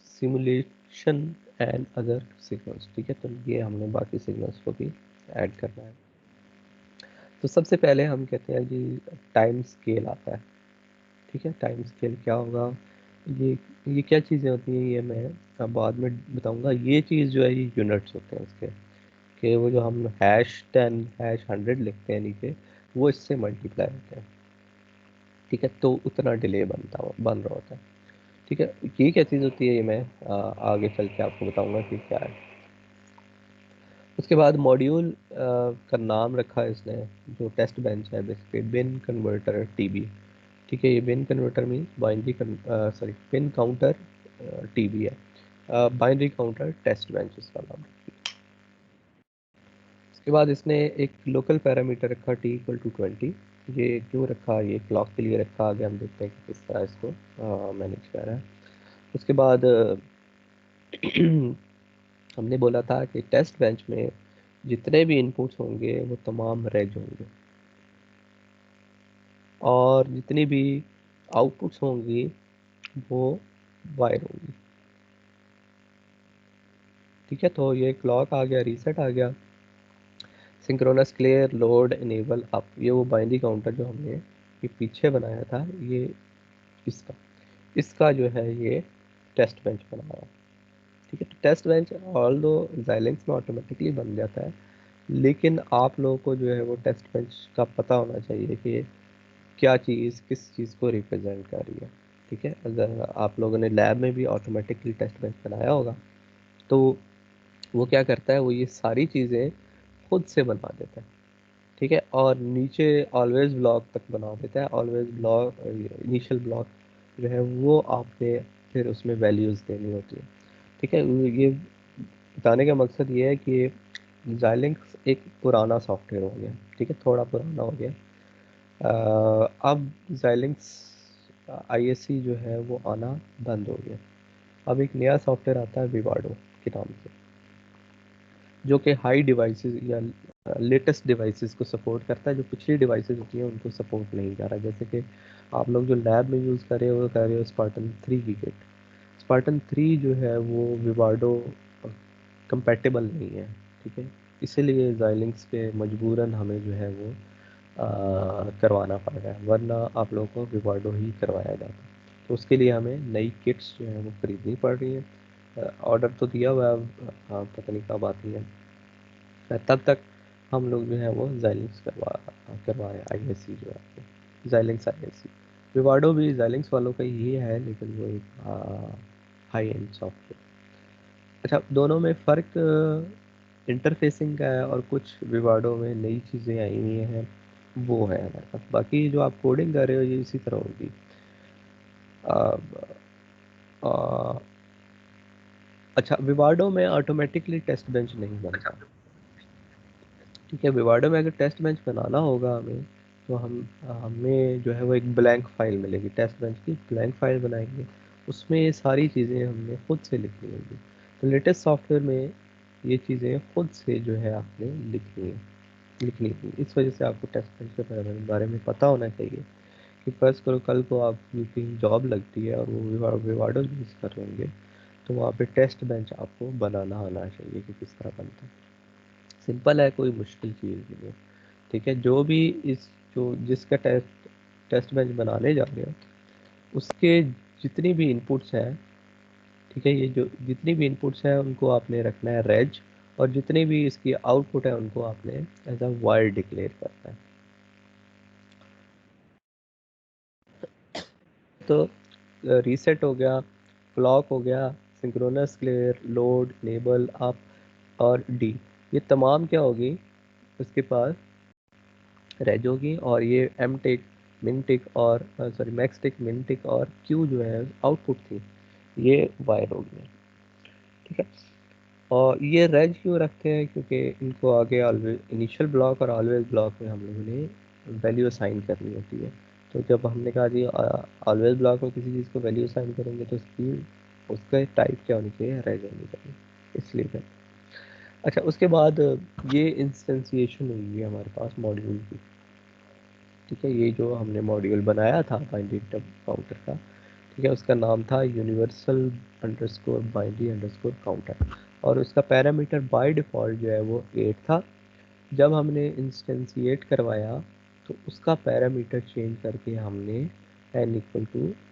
Speaker 1: simulation and other signals. ठीक है। तो ये हमने बाकी सिग्नल्स को भी ऐड करना है। तो सबसे पहले हम कहते हैं जी टाइम स्केल आता है। ठीक है। टाइम स्केल क्या होगा, ये ये क्या चीज़ें होती हैं ये मैं अब बाद में बताऊंगा। ये चीज़ जो है ये यूनिट्स होते हैं उसके, कि वो जो हम #10 #100 लिखते हैं नीचे, वो इससे मल्टीप्लाई होते हैं। ठीक है। तो उतना डिले बन रहा होता है। ठीक है। ये क्या चीज़ होती है ये मैं आगे चल के आपको बताऊंगा कि क्या है। उसके बाद मॉड्यूल का नाम रखा है इसने, जो टेस्ट बेंच है बेसिकली बिन कन्वर्टर टीबी। ठीक है। ये बिन कन्वर्टर मीन्स बाइनरी सॉरी बिन काउंटर टीबी है, बाइनरी काउंटर टेस्ट बेंच इसका नाम। उसके बाद इसने एक लोकल पैरामीटर रखा टी इक्वल टू 20। ये क्यों रखा, ये क्लॉक के लिए रखा। आगे हम देखते हैं कि किस तरह इसको मैनेज कर रहा है। उसके बाद हमने बोला था कि टेस्ट बेंच में जितने भी इनपुट्स होंगे वो तमाम रेज होंगे, और जितनी भी आउटपुट्स होंगी वो वायर होंगी। ठीक है, तो ये क्लॉक आ गया, रीसेट आ गया, synchronous clear, load, enable, up. ये वो बाइनरी काउंटर जो हमने ये पीछे बनाया था, ये इसका इसका जो है ये टेस्ट बेंच बनाया। ठीक है, तो टेस्ट बेंच ऑल दो Xilinx में ऑटोमेटिकली बन जाता है, लेकिन आप लोगों को जो है वो टेस्ट बेंच का पता होना चाहिए कि क्या चीज़ किस चीज़ को रिप्रेजेंट कर रही है। ठीक है, अगर आप लोगों ने लैब में भी ऑटोमेटिकली टेस्ट बेंच बनाया होगा तो वो क्या करता है, वो ये सारी चीज़ें खुद से बना देता है। ठीक है, और नीचे ऑलवेज ब्लॉक तक बना देता है। ऑलवेज ब्लॉक, इनिशियल ब्लॉक जो है वो आपने फिर उसमें वैल्यूज़ देनी होती है। ठीक है, ये बताने का मकसद ये है कि Xilinx एक पुराना सॉफ्टवेयर हो गया। ठीक है, थोड़ा पुराना हो गया। अब Xilinx ISC जो है वो आना बंद हो गया। अब एक नया सॉफ्टवेयर आता है विवाडो के नाम से, जो कि हाई डिवाइसेस या लेटेस्ट डिवाइसेस को सपोर्ट करता है। जो पिछली डिवाइसेस होती हैं उनको सपोर्ट नहीं कर रहा। जैसे कि आप लोग जो लैब में यूज़ कर रहे हो वो कर रहे हो स्पार्टन 3 की किट। स्पार्टन 3 जो है वो विवाडो कंपैटिबल नहीं है। ठीक है, इसीलिए Xilinx पे मजबूरन हमें जो है वो करवाना पड़ रहा है, वरना आप लोगों को विवाडो ही करवाया जाता। तो उसके लिए हमें नई किट्स जो है वो खरीदनी पड़ रही है। ऑर्डर तो दिया हुआ है, पता नहीं कब आती है। तब तक हम लोग जो है वो Xilinx करवाए ISC जो है Xilinx ISC। विवाडो भी Xilinx वालों का ही है, लेकिन वो एक हाई एंड सॉफ्टवेयर। अच्छा, दोनों में फ़र्क इंटरफेसिंग का है, और कुछ विवाडो में नई चीज़ें आई हुई हैं वो है हमारे पास। बाकी जो आप कोडिंग कर रहे हो ये इसी तरह होगी। आ, आ, अच्छा, विवाडो में ऑटोमेटिकली टेस्ट बेंच नहीं बनता। ठीक है, विवाडो में अगर टेस्ट बेंच बनाना होगा हमें, तो हमें जो है वो एक ब्लैंक फाइल मिलेगी, टेस्ट बेंच की ब्लैंक फाइल बनाएंगे। उसमें ये सारी चीज़ें हमने खुद से लिखनी होगी। तो लेटेस्ट सॉफ्टवेयर में ये चीज़ें खुद से जो है आपने लिखनी थी। इस वजह से आपको टेस्ट बेंच के बारे में पता होना चाहिए कि फर्स्ट करो कल को आपकी कहीं जॉब लगती है और वो विवाडो यूज़ कर रहे होंगे, तो वहाँ पे टेस्ट बेंच आपको बनाना आना चाहिए कि किस तरह बनता है। सिंपल है, कोई मुश्किल चीज़ नहीं है। ठीक है, जो भी इस जो जिसका टेस्ट बेंच बनाने जा रहे हो उसके जितनी भी इनपुट्स हैं, ठीक है, ये जो जितनी भी इनपुट्स हैं उनको आपने रखना है रेज, और जितनी भी इसकी आउटपुट है उनको आपने एज अ वायर डिक्लेयर करना है। तो रीसेट हो गया, क्लॉक हो गया, synchronous clear, load, enable, up और डी, ये तमाम क्या होगी उसके पास रेज होगी। और ये एम टिक, मिन टिक और सॉरी मैक्स टिक, मिन टिक और क्यू जो है आउटपुट थी, ये वायर होगी। ठीक है, और ये रेज क्यों रखते हैं, क्योंकि इनको आगे ऑलवेज इनिशियल ब्लॉक और ऑलवेज ब्लॉक में हम लोगों ने वैल्यू असाइन करनी होती है। तो जब हमने कहा जी ऑलवेज ब्लॉक में किसी चीज़ को वैल्यू असाइन करेंगे तो उसकी उसका टाइप क्या होनी चाहिए, रेज होनी चाहिए, इसलिए। अच्छा, उसके बाद ये इंस्टेंसिएशन हुई है हमारे पास मॉड्यूल की। ठीक है, ये जो हमने मॉड्यूल बनाया था बाइनरी काउंटर का, ठीक है, उसका नाम था universal underscore binary underscore counter, और उसका पैरामीटर बाय डिफ़ॉल्ट जो है वो 8 था। जब हमने इंस्टेंशिएट करवाया तो उसका पैरामीटर चेंज करके हमने n =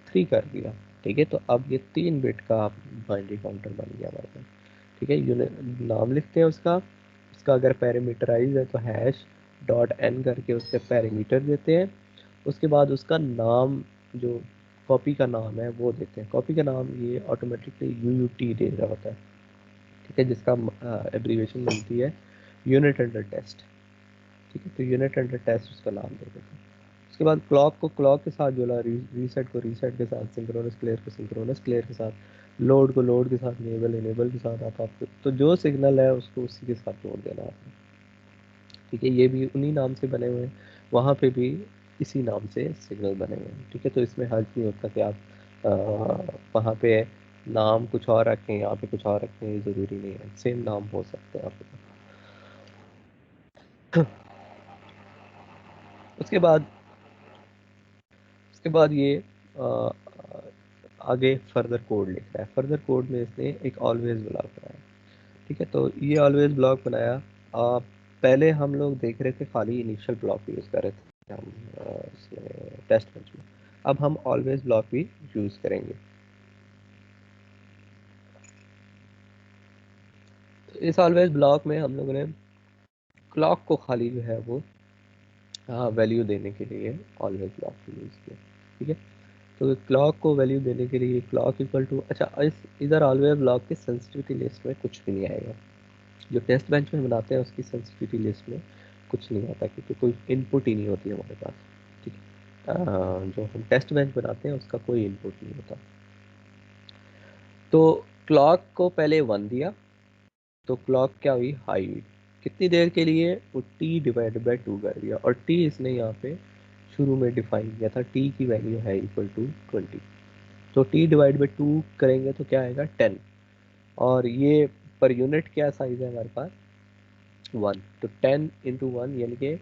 Speaker 1: 3 कर दिया। ठीक है, तो अब ये 3 बिट का बाइनरी काउंटर बन गया हमारे पास। ठीक है, नाम लिखते हैं उसका, उसका अगर पैरामीटराइज है तो हैश डॉट एन करके उसके पैरामीटर देते हैं। उसके बाद उसका नाम, जो कॉपी का नाम है वो देते हैं। कॉपी का नाम ये ऑटोमेटिकली UUT दे रहा होता है। ठीक है, जिसका एब्रीवेशन बनती है यूनिट अंडर टेस्ट। ठीक है, तो यूनिट अंडर टेस्ट उसका नाम दे देते हैं। उसके बाद क्लॉक को क्लॉक के साथ जोड़ा, रीसेट को रीसेट के साथ, सिंक्रोनस क्लियर को सिंक्रोनस क्लियर के साथ, लोड को लोड के साथ, इनेबल के साथ। आप तो जो सिग्नल है उसको उसी के साथ जोड़ देना है आपने। ठीक है, ये भी उन्हीं नाम से बने हुए हैं। वहाँ पे भी इसी नाम से सिग्नल बनेंगे। ठीक है, तो इसमें हर्ज नहीं होता कि आप वहाँ पे नाम कुछ और रखें, यहाँ पे कुछ और रखें, ये ज़रूरी नहीं है, सेम नाम हो सकते हैं आपके पास। उसके बाद ये अ, आगे फर्दर कोड लिख रहा है। फर्दर कोड में इसने एक ऑलवेज ब्लॉक बनाया। ठीक है, तो ये ऑलवेज ब्लॉक बनाया। पहले हम लोग देख रहे थे खाली इनिशियल ब्लॉक यूज़ कर रहे थे हम इसमें टेस्ट बेंच में। अब हम ऑलवेज ब्लॉक भी यूज़ करेंगे। तो इस ऑलवेज ब्लॉक में हम लोगों ने क्लॉक को खाली जो है वो वैल्यू देने के लिए ऑलवेज ब्लॉक को यूज़ किया। ठीक है, तो क्लॉक को वैल्यू देने के लिए क्लॉक इक्वल टू, अच्छा इस इधर ऑलवेज ब्लॉक की सेंसिटिविटी लिस्ट में कुछ भी नहीं आएगा। जो टेस्ट बेंच में बनाते हैं उसकी सेंसिटिविटी लिस्ट में कुछ नहीं आता, क्योंकि कोई इनपुट ही नहीं होती हमारे पास। ठीक है, जो हम टेस्ट बेंच बनाते हैं उसका कोई इनपुट नहीं होता। तो क्लॉक को पहले 1 दिया, तो क्लॉक क्या हुई, हाई हुई। कितनी देर के लिए, वो टी डिवाइड बाई 2 कर दिया, और टी इसने यहाँ पे शुरू में डिफाइन किया था, टी की वैल्यू है इक्वल टू 20। तो टी डिवाइड बाई 2 करेंगे तो क्या आएगा, 10। और ये पर यूनिट क्या साइज है हमारे पास, 1। तो 10 इंटू 1 यानी कि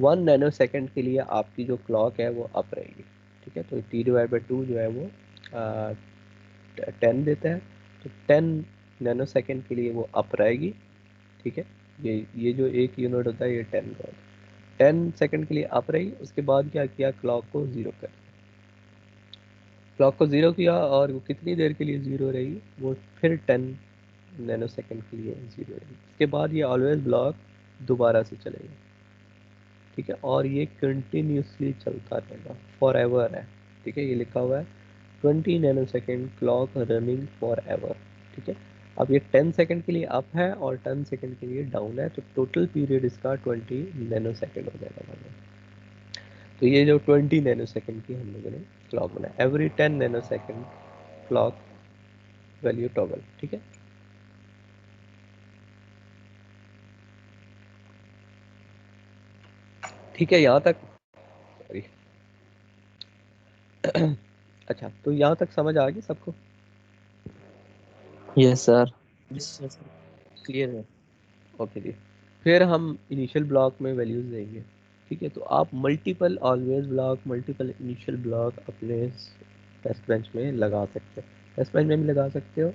Speaker 1: 1 नैनो सेकेंड के लिए आपकी जो क्लॉक है वो अप रहेगी। ठीक है, तो टी डिवाइड बाई 2 जो है वो 10 देता है, तो 10 नैनो सेकेंड के लिए वो अप रहेगी। ठीक है, ये जो एक यूनिट होता है ये 10 का होता है। 10 सेकेंड के लिए अप रही, उसके बाद क्या किया, क्लॉक को ज़ीरो कर, क्लॉक को ज़ीरो किया, और वो कितनी देर के लिए ज़ीरो रही, वो फिर 10 नैनो सेकेंड के लिए ज़ीरो रही। उसके बाद ये ऑलवेज ब्लॉक दोबारा से चलेगा। ठीक है, और ये कंटिन्यूसली चलता रहेगा, फॉर एवर है। ठीक है, ये लिखा हुआ है 20 nano second clock running for ever. ठीक है, अब ये 10 सेकेंड के लिए अप है और 10 सेकेंड के लिए डाउन है, तो टोटल पीरियड इसका 20 नैनो सेकेंड हो जाएगा मतलब। तो ये जो 20 नैनो सेकेंड की हम लोगों ने क्लॉक बनाया, every 10 nano second clock value toggle. ठीक है, ठीक है यहाँ तक, सॉरी। अच्छा, तो यहाँ तक समझ आ गई सबको।
Speaker 2: Yes sir. Yes sir, clear है।
Speaker 1: ओके जी, फिर हम इनिशियल ब्लॉक में वैल्यूज़ देंगे। ठीक है, तो आप multiple always block, multiple initial block अपने टेस्ट बेंच में लगा सकते हो, टेस्ट बेंच में भी लगा सकते हो,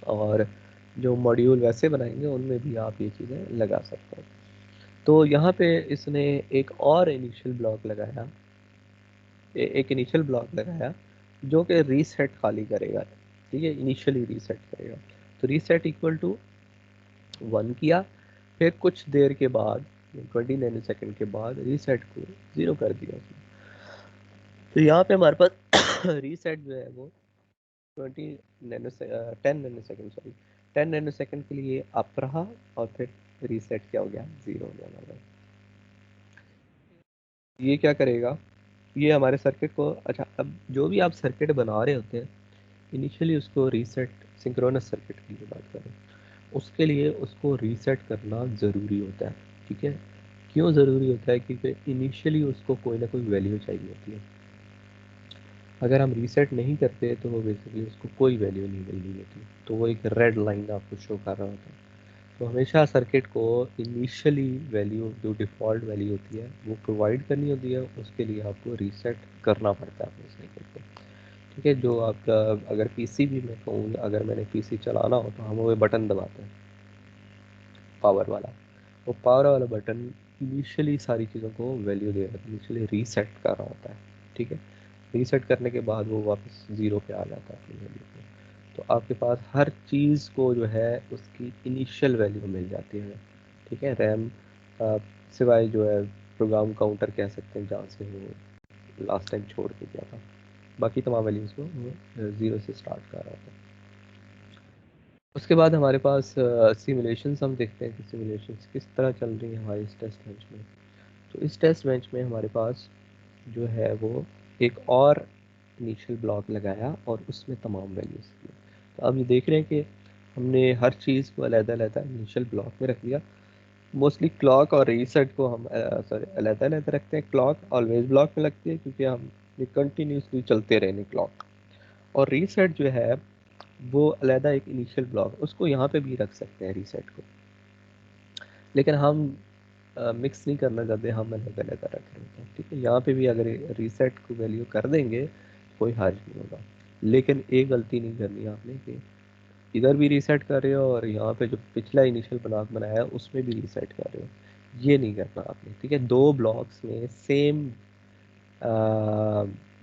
Speaker 1: और जो मॉड्यूल वैसे बनाएंगे उनमें भी आप ये चीज़ें लगा सकते हो। तो यहाँ पे इसने एक और इनिशियल ब्लॉक लगाया, एक इनिशियल ब्लॉक लगाया जो कि रीसेट खाली करेगा। ठीक है, इनिशियली रीसेट करेगा, तो रीसेट इक्वल टू 1 किया, फिर कुछ देर के बाद 20 नैनो सेकेंड के बाद रीसेट को 0 कर दिया उसने। तो यहाँ पे हमारे पास रीसेट जो है वो 10 nano second, sorry 10 nano second के लिए अप रहा, और फिर रीसेट क्या हो गया, 0 हो गया हमारा। ये क्या करेगा, ये हमारे सर्किट को, अच्छा अब जो भी आप सर्किट बना रहे होते हैं इनिशियली उसको रीसेट, सिंक्रोनस सर्किट की जो बात करें, उसके लिए उसको रीसेट करना ज़रूरी होता है। ठीक है, क्यों ज़रूरी होता है, क्योंकि इनिशियली उसको कोई ना कोई वैल्यू चाहिए होती है। अगर हम रीसेट नहीं करते तो वो बेसिकली उसको कोई वैल्यू नहीं मिल रही होती, तो वो एक रेड लाइन आपको शो कर रहा होता है। तो हमेशा सर्किट को इनिशियली वैल्यू, जो डिफ़ॉल्ट वैल्यू होती है वो प्रोवाइड करनी होती है, उसके लिए आपको रीसेट करना पड़ता है अपने सर्किट को। ठीक है, जो आपका, अगर पीसी भी मैं कहूँ, अगर मैंने पीसी चलाना हो तो हम वो बटन दबाते हैं, पावर वाला, वो पावर वाला बटन इनिशियली सारी चीज़ों को वैल्यू दे रहा है, इनिशियली रीसेट कर रहा होता है। ठीक है, रीसेट करने के बाद वो वापस ज़ीरो पे आ जाता है अपनी वैल्यू पे। तो आपके पास हर चीज़ को जो है उसकी इनिशियल वैल्यू मिल जाती है। ठीक है, रैम सिवाय जो है प्रोग्राम काउंटर कह सकते हैं, जहाँ से वो लास्ट टाइम छोड़ के गया था, बाकी तमाम वैल्यूज़ को वो ज़ीरो से स्टार्ट कर रहा होता है। उसके बाद हमारे पास सिमुलेशंस हम देखते हैं कि सिमुलेशंस किस तरह चल रही हैं हमारी इस टेस्ट बेंच में। तो इस टेस्ट बेंच में हमारे पास जो है वो एक और इनिशियल ब्लॉक लगाया और उसमें तमाम वैल्यूज़ की। तो अब ये देख रहे हैं कि हमने हर चीज़ को अलग-अलग इनिशियल ब्लॉक में रख दिया, मोस्टली क्लॉक और रीसेट को हम सॉरी अलग अलग रखते हैं। क्लॉक ऑलवेज ब्लॉक में लगती है क्योंकि हम ये कंटिन्यूसली चलते रहने क्लॉक। और रीसेट जो है वो अलहदा एक इनिशियल ब्लॉक, उसको यहाँ पे भी रख सकते हैं रीसेट को, लेकिन हम मिक्स नहीं करना चाहते, हम अलग अलग रख रहे हैं। ठीक है, यहाँ पे भी अगर रीसेट को वैल्यू कर देंगे कोई हर्ज नहीं होगा, लेकिन एक गलती नहीं करनी है आपने कि इधर भी रीसेट कर रहे हो और यहाँ पे जो पिछला इनिशियल ब्लॉक बनाया है उसमें भी रीसेट कर रहे हो, ये नहीं करना आपने। ठीक है, दो ब्लॉक्स में सेम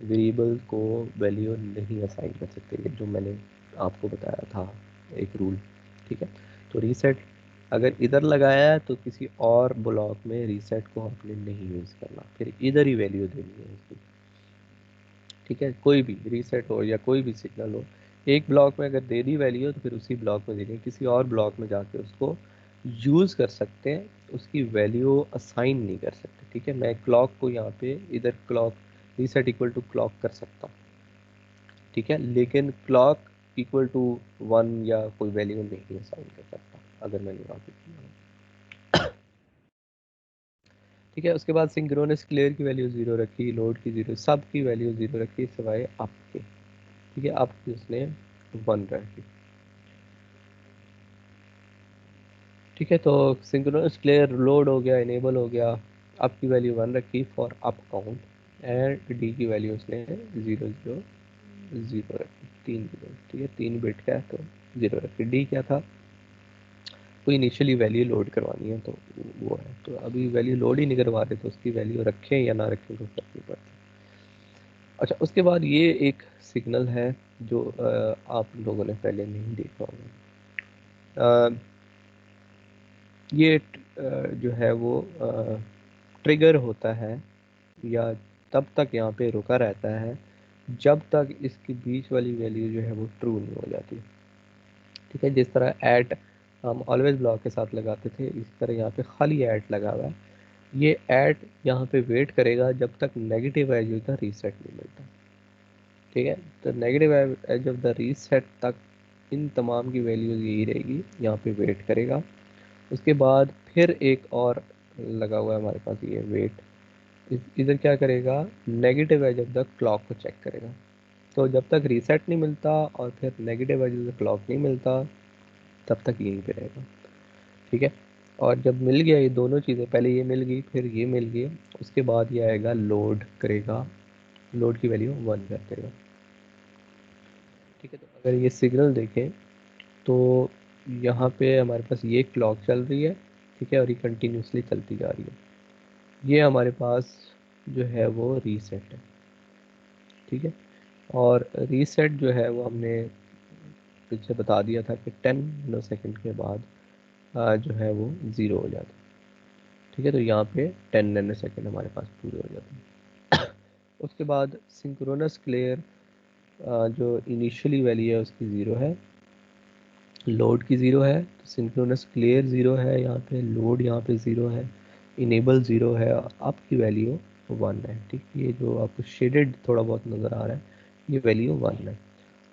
Speaker 1: वेरिएबल को वैल्यू नहीं असाइन कर सकते, ये जो मैंने आपको बताया था एक रूल। ठीक है, तो रीसेट अगर इधर लगाया है तो किसी और ब्लॉक में रीसेट को आपने नहीं यूज़ करना, फिर इधर ही वैल्यू देनी है उसकी। ठीक है, कोई भी रीसेट हो या कोई भी सिग्नल हो, एक ब्लॉक में अगर दे दी वैल्यू तो फिर उसी ब्लॉक में देनी है, किसी और ब्लॉक में जाके उसको यूज़ कर सकते हैं, उसकी वैल्यू असाइन नहीं कर सकते। ठीक है, मैं क्लॉक को यहाँ पे इधर clock reset equal to clock कर सकता हूँ। ठीक है, लेकिन क्लॉक इक्वल टू 1 या कोई वैल्यू नहीं असाइन कर सकता अगर मैंने यहाँ पे किया हो। ठीक है, उसके बाद सिंक्रोनस क्लियर की वैल्यू 0 रखी, लोड की 0, सब की वैल्यू 0 रखी सिवाय अप के। ठीक है, अप की उसने 1 रखी। ठीक है, तो सिंक्रोनस क्लियर लोड हो गया, इनेबल हो गया, अप की वैल्यू 1 रखी for up count and D की वैल्यू उसने 0 0 0 रखी, 3 0। ठीक है, 3 बिट का है तो 0 रखी। डी क्या था, कोई इनिशियली वैल्यू लोड करवानी है तो वो है, तो अभी वैल्यू लोड ही नहीं करवा रहे तो उसकी वैल्यू रखें या ना रखें कोई फर्क नहीं पड़ता। अच्छा, उसके बाद ये एक सिग्नल है जो आप लोगों ने पहले नहीं देखा होगा। ये जो है वो ट्रिगर होता है या तब तक यहाँ पे रुका रहता है जब तक इसकी बीच वाली वैल्यू जो है वो ट्रू नहीं हो जाती। ठीक है, जिस तरह ऐट हम ऑलवेज ब्लॉक के साथ लगाते थे, इस तरह यहाँ पे खाली ऐट लगा हुआ है। ये ऐट यहाँ पे वेट करेगा जब तक negative edge of the reset नहीं मिलता। ठीक है, तो negative edge of the reset तक इन तमाम की वैल्यूज यही रहेगी, यहाँ पे वेट करेगा। उसके बाद फिर एक और लगा हुआ है हमारे पास ये वेट, इधर क्या करेगा, negative edge of the clock को चेक करेगा। तो जब तक रीसेट नहीं मिलता और फिर negative edge of the clock नहीं मिलता तब तक यहीं पे रहेगा। ठीक है, और जब मिल गया ये दोनों चीज़ें, पहले ये मिल गई फिर ये मिल गई, उसके बाद ये आएगा लोड करेगा, लोड की वैल्यू 1 कर देगा। ठीक है, तो अगर ये सिग्नल देखें तो यहाँ पे हमारे पास ये क्लॉक चल रही है। ठीक है, और ये कंटिन्यूसली चलती जा रही है। ये हमारे पास जो है वो रीसेट है। ठीक है, और रीसेट जो है वो हमने पीछे बता दिया था कि 10 मिलो सेकेंड के बाद जो है वो ज़ीरो हो जाता है। ठीक है, तो यहाँ पे 10 नैनो सेकेंड हमारे पास पूरे हो जाते हैं। उसके बाद सिंक्रोनस क्लियर जो इनिशियली वैल्यू है उसकी ज़ीरो है, लोड की ज़ीरो है, तो सिंक्रोनस क्लियर ज़ीरो है यहाँ पे, लोड यहाँ पे ज़ीरो है, इनेबल ज़ीरो है, और अप की वैल्यू 1 है। ठीक, ये जो आपको शेडेड थोड़ा बहुत नज़र आ रहा है ये वैल्यू 1 है।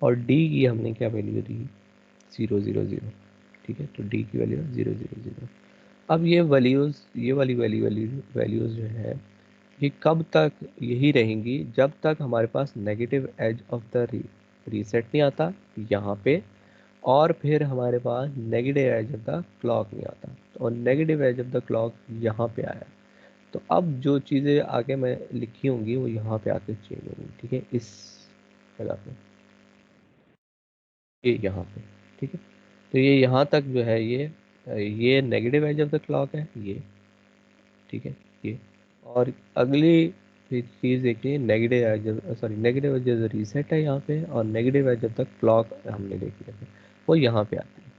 Speaker 1: और डी की हमने क्या वैल्यू दी, 0 0 0। ठीक है, तो डी की वैल्यू 0 0 0। अब ये वैल्यूज़, ये वाली वैल्यूज़ जो है ये कब तक यही रहेंगी, जब तक हमारे पास negative edge of the reset नहीं आता यहाँ पे, और फिर हमारे पास negative edge of the clock नहीं आता, और negative edge of the clock यहाँ पे आया। तो अब जो चीज़ें आगे मैं लिखी होंगी वो यहाँ पे आके चेंज होंगी। ठीक है, इस जगह पे, ये यहाँ पे। ठीक है, तो ये यहाँ तक जो है ये negative edge of the clock है ये। ठीक है, ये, और अगली चीज़ देखिए, negative edge, sorry negative edge of reset है यहाँ पे, और negative edge of the clock हमने देख लिया था, वो यहाँ पे आती है।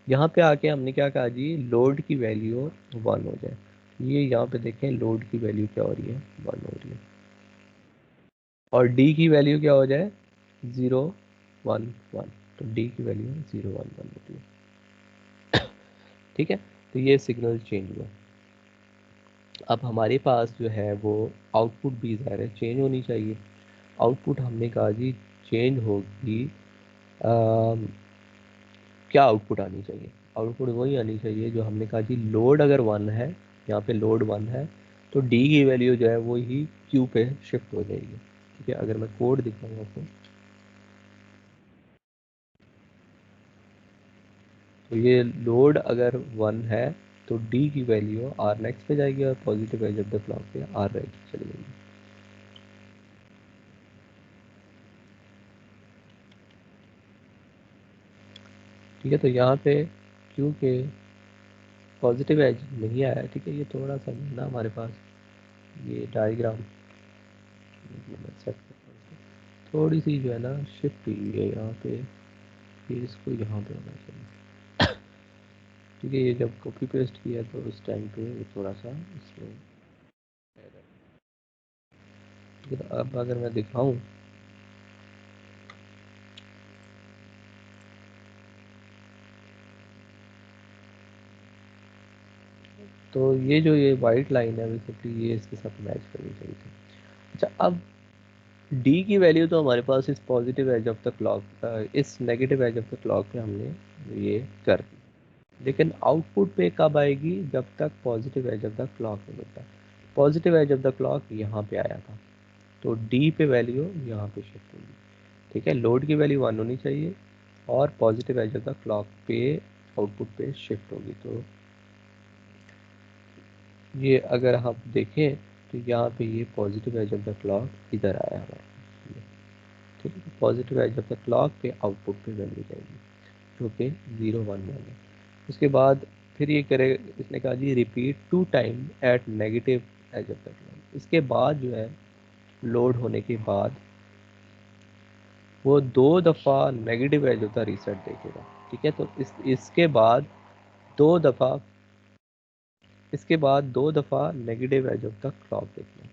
Speaker 1: यहाँ पे आके हमने क्या कहा जी, लोड की वैल्यू 1 हो जाए। ये यहाँ पे देखें लोड की वैल्यू क्या हो रही है, 1 हो रही है, और डी की वैल्यू क्या हो जाए, 0 1 1, तो डी की वैल्यू 0 1 1 होती है। ठीक है, तो ये सिग्नल चेंज हुआ। अब हमारे पास जो है वो आउटपुट भी ज़ाहिर है चेंज होनी चाहिए। आउटपुट हमने कहा जी चेंज होगी, क्या आउटपुट आनी चाहिए, आउटपुट वही आनी चाहिए जो हमने कहा जी, लोड अगर 1 है, यहाँ पे लोड 1 है, तो डी की वैल्यू जो है वो ही क्यू पे शिफ्ट हो जाएगी। ठीक है, अगर मैं कोड दिखाऊँ आपको, तो ये लोड अगर 1 है तो डी की वैल्यू आर नेक्स्ट पे जाएगी और positive edge of the clock पे आर राइट चली जाएगी। ठीक है, तो यहाँ पे क्योंकि पॉजिटिव एज नहीं आया है, ठीक है, ये थोड़ा सा ना हमारे पास ये डायग्राम सेट थोड़ी सी जो है ना शिफ्ट हुई है यहाँ पे, फिर इसको यहाँ पे होना चाहिए। ठीक है, ये जब कॉपी पेस्ट किया तो उस टाइम पे ये थोड़ा सा इसमें, ठीक है, तो अब अगर मैं दिखाऊं तो ये जो ये वाइट लाइन है बेसिकली ये इसके साथ मैच करनी चाहिए थी। अच्छा, अब डी की वैल्यू तो हमारे पास इस positive edge of the clock, इस negative edge of the clock पे हमने ये कर दी, लेकिन आउटपुट पे कब आएगी, जब तक positive edge of the clock नहीं मिलता। Positive edge of the clock यहाँ पे आया था, तो डी पे वैल्यू यहाँ पे शिफ्ट होगी। ठीक है, लोड की वैल्यू 1 होनी चाहिए और positive edge of the clock पे आउटपुट पे शिफ्ट होगी। तो ये अगर आप देखें तो यहाँ पे ये positive edge of the clock इधर आया हमारे पास। ठीक है, positive edge of the clock पे आउटपुट पे वैल्यू जाएगी जो कि 0 1 1 है। उसके बाद फिर ये करे, इसने कहा जी repeat 2 time at negative edge of the clock. इसके बाद जो है लोड होने के बाद वो 2 दफ़ा negative edge of the reset देखेगा। ठीक है, तो इसके बाद दो दफ़ा negative edge of the clock देखना।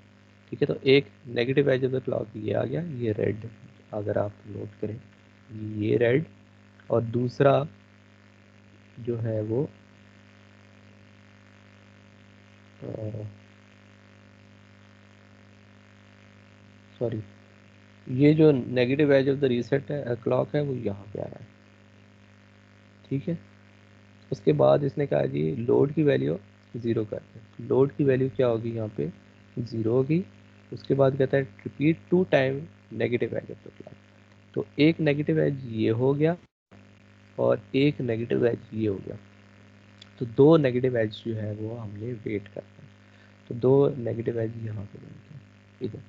Speaker 1: ठीक है, तो एक negative edge of the clock ये आ गया, ये रेड, अगर आप नोट करें ये रेड, और दूसरा जो है वो सॉरी, ये जो negative edge of the reset है क्लॉक है वो यहाँ पे आ रहा है। ठीक है, उसके बाद इसने कहा जी लोड की वैल्यू 0 कर दें। लोड की वैल्यू क्या होगी यहाँ पे, 0 होगी। उसके बाद कहता है repeat 2 time negative edge of the clock. तो एक नेगेटिव एज ये हो गया और एक नेगेटिव एज ये हो गया, तो दो नेगेटिव एज जो है वो हमने वेट करना है। तो दो नेगेटिव एज यहाँ पे बन गया इधर,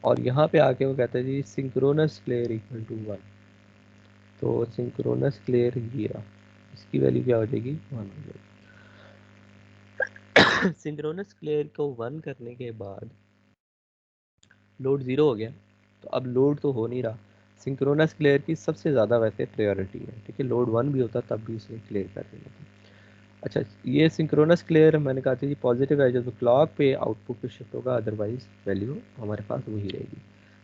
Speaker 1: और यहाँ पे आके वो कहता है जी सिंक्रोनस क्लियर इक्वल टू 1। तो सिंक्रोनस क्लियर ये रहा, इसकी वैल्यू क्या हो जाएगी, 1 हो जाएगी। सिंक्रोनस क्लियर को 1 करने के बाद लोड 0 हो गया, तो अब लोड तो हो नहीं रहा। सिंक्रोनस क्लियर की सबसे ज़्यादा वैसे प्रायोरिटी है, ठीक है, लोड 1 भी होता तब भी उसे क्लियर कर देना था। अच्छा, ये सिंक्रोनस क्लियर मैंने कहा था जी पॉजिटिव है जो क्लॉक पे आउटपुट पे शिफ्ट होगा, अदरवाइज वैल्यू हमारे पास वही रहेगी।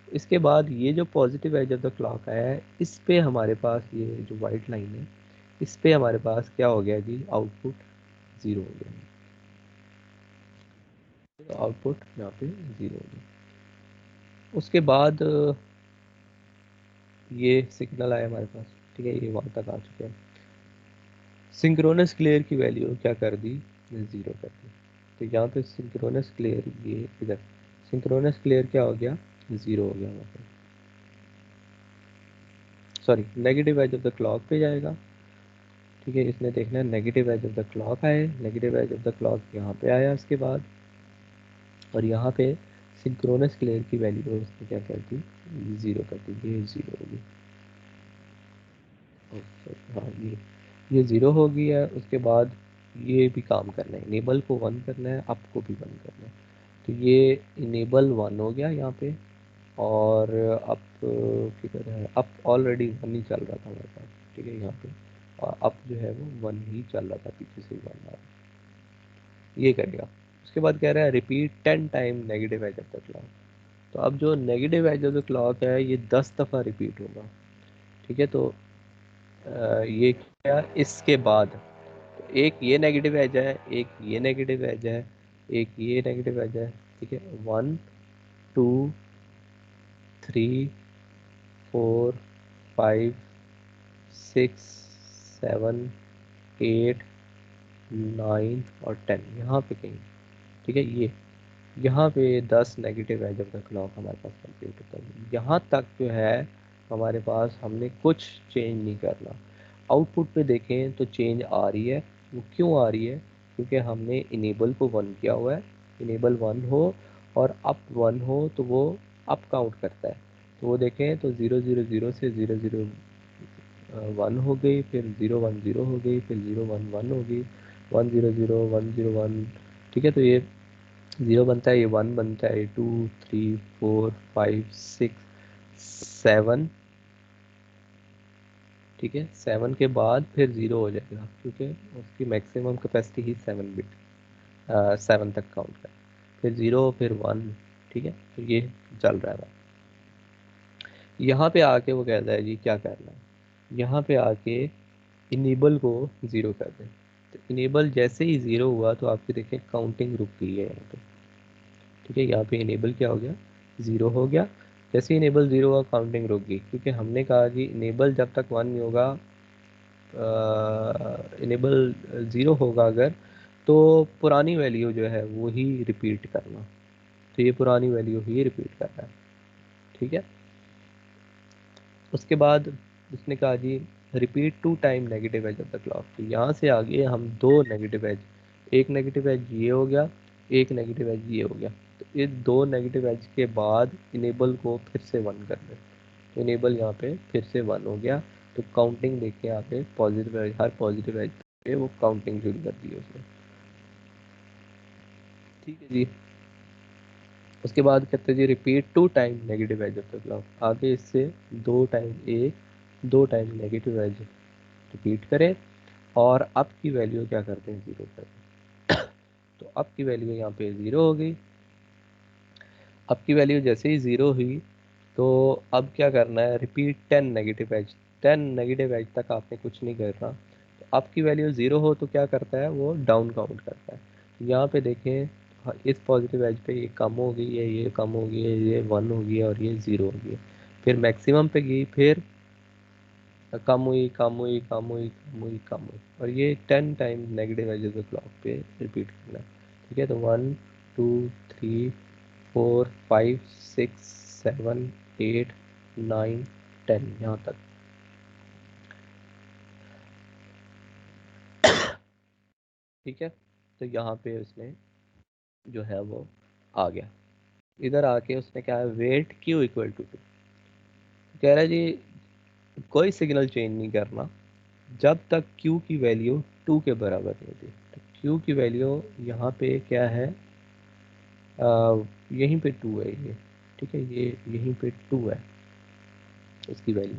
Speaker 1: इसके बाद ये जो positive edge of the clock है, इस पे हमारे पास ये जो वाइट लाइन है, इस पे हमारे पास क्या हो गया जी, आउटपुट 0 हो गया। तो आउटपुट यहाँ पे 0 हो गया। उसके बाद ये सिग्नल आया हमारे पास, ठीक है, ये वहाँ तक आ चुके हैं। सिंक्रोनस क्लियर की वैल्यू क्या कर दी, 0 कर दी। तो यहाँ पे सिंक्रोनस क्लियर ये इधर, सिंक्रोनस क्लियर क्या हो गया, 0 हो गया वहाँ पे। Sorry, negative edge of the clock पे जाएगा। ठीक है, इसने देखना है negative edge of the clock आए, negative edge of the clock यहाँ पे आया इसके बाद, और यहाँ पे सिंक्रोनस क्लियर की वैल्यू उसने क्या कर दी, 0 कर दी, ये 0 होगी। हाँ, ये 0 हो गया। उसके बाद ये भी काम करना है, इनेबल को 1 करना है, अप को भी 1 करना है। तो ये इनेबल 1 हो गया यहाँ पे, और अप किधर है, अप ऑलरेडी 1 ही चल रहा था हमारे पास। ठीक है, यहाँ पे और अप जो है वो 1 ही चल रहा था, पीछे से ही 1 आ रहा है। ये करेगा। उसके बाद कह रहा है repeat 10 time negative edge of the clock. तो अब जो negative edge of the clock है ये 10 दफ़ा रिपीट होगा। ठीक है, तो ये क्या, इसके बाद तो एक ये नेगेटिव एज है, एक ये नेगेटिव एज है, एक ये नेगेटिव एज है। ठीक है, 1 2 3 4 5 6 7 8 9 और 10 यहाँ पे कहीं, ठीक है। ये यहाँ पे 10 नेगेटिव है जब तक क्लॉक हमारे पास कंप्लीट होता है। यहाँ तक जो है हमारे पास हमने कुछ चेंज नहीं करना। आउटपुट पे देखें तो चेंज आ रही है। वो क्यों आ रही है? क्योंकि हमने इनेबल को 1 किया हुआ है। इनेबल 1 हो और अप 1 हो तो वो अप काउंट करता है। तो वो देखें तो 0 0 0 से 0 0 1 हो गई, फिर 0 1 0 हो गई, फिर 0 1 1 हो गई, 1 0 0 1 0 1, ठीक है। तो ये 0 बनता है, ये 1 बनता है, 2 3 4 5 6 7, ठीक है। 7 के बाद फिर 0 हो जाएगा क्योंकि उसकी मैक्सिमम कैपेसिटी ही 7 बिट, 7 तक काउंट कर, फिर 0 फिर 1, ठीक है। तो ये चल रहा है। यहाँ पे आके वो कहता है जी क्या करना है, यहाँ पे आके इनेबल को 0 कर दें। तो इनेबल जैसे ही 0 हुआ तो आपकी देखें काउंटिंग रुक गई है यहाँ पे, ठीक है। यहाँ पे इनेबल क्या हो गया, 0 हो गया। जैसे ही इनेबल 0 हुआ काउंटिंग रुक गई, क्योंकि हमने कहा कि इनेबल जब तक 1 नहीं होगा, इनेबल 0 होगा अगर, तो पुरानी वैल्यू जो है वो ही रिपीट करना। तो ये पुरानी वैल्यू ही रिपीट कर रहा है, ठीक है। उसके बाद उसने कहा जी repeat 2 time negative edge of the clock. तो यहाँ से आगे हम 2 नेगेटिव एज, एक नेगेटिव एज ये हो गया, एक नेगेटिव एज ये हो गया। तो ये 2 नेगेटिव एज के बाद इनेबल को फिर से 1 कर दें। तो इनेबल यहाँ पे फिर से 1 हो गया। तो काउंटिंग देखिए यहाँ पे पॉजिटिव एज, हर पॉजिटिव एज पे वो काउंटिंग शुरू कर दी उसने, ठीक है जी। उसके बाद कहते हैं जी repeat 2 time negative edge of the clock. आगे इससे 2 टाइम एक, 2 टाइम नेगेटिव एज रिपीट करें और अब की वैल्यू क्या करते हैं, 0 कर दें। तो अब की वैल्यू यहाँ पे 0 हो गई। अब की वैल्यू जैसे ही 0 हुई तो अब क्या करना है, repeat 10 negative edge, 10 negative edge तक आपने कुछ नहीं करना। तो अब की वैल्यू 0 हो तो क्या करता है, वो डाउन काउंट करता है। तो यहाँ पे देखें, हाँ, इस पॉजिटिव एज पे ये कम हो गई है, ये कम हो गई है, ये 1 हो गई है और ये 0 हो गई है। फिर मैक्सिमम पे गई, फिर कम हुई, कम हुई, कम हुई, कम हुई, कम हुई, और ये 10 time negative edge of the clock पे रिपीट करना है, ठीक है। तो 1 2 3 4 5 6 7 8 9 10 यहाँ तक, ठीक है। तो यहाँ पे उसने जो है वो आ गया। इधर आके उसने क्या है, वेट क्यू इक्वल टू 2, कह रहा है जी कोई सिग्नल चेंज नहीं करना जब तक Q की वैल्यू 2 के बराबर नहीं होती। तो Q की वैल्यू यहाँ पे क्या है, यहीं पे 2 है ये, ठीक है। ये यहीं पे 2 है उसकी वैल्यू।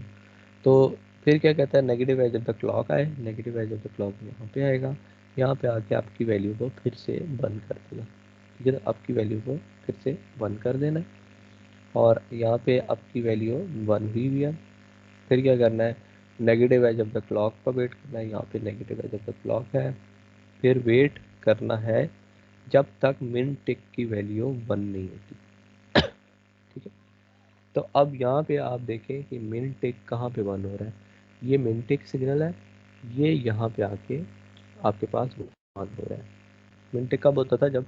Speaker 1: तो फिर क्या कहता है, negative edge of the clock आए, negative edge of the clock यहाँ पे आएगा। यहाँ पे आके आपकी वैल्यू को फिर से बंद कर देगा, ठीक है। तो आपकी वैल्यू को फिर से बंद कर देना है और यहाँ पे आपकी वैल्यू 1 हुई भी है। फिर क्या करना है, negative edge of the clock का वेट करना है। यहाँ पे negative edge of the clock है, फिर वेट करना है जब तक मिन टिक की वैल्यू 1 नहीं होती, ठीक है। तो अब यहाँ पे आप देखें कि मिन टिक कहाँ पे 1 हो रहा है, ये मिन टिक सिग्नल है, ये यहाँ पे आके आपके पास 1 हो रहा है। मिन टिक कब होता था, जब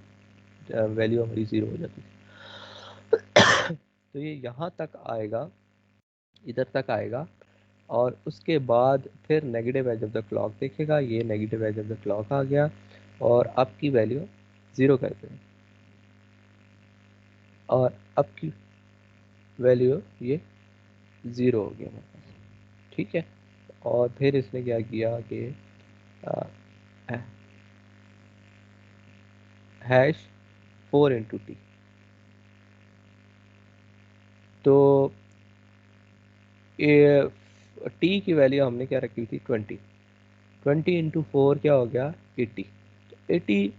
Speaker 1: वैल्यू हमारी 0 हो जाती थी। तो ये यहाँ तक आएगा, इधर तक आएगा और उसके बाद फिर negative edge of the clock देखेगा, ये negative edge of the clock आ गया और अब की वैल्यू 0 कर दें और अब की वैल्यू ये 0 हो गया हमारे पास, ठीक है। और फिर इसने क्या किया कि हैश 4 × T, तो ये टी की वैल्यू हमने क्या रखी थी, 20, 20 × 4 क्या हो गया, 80। तो 80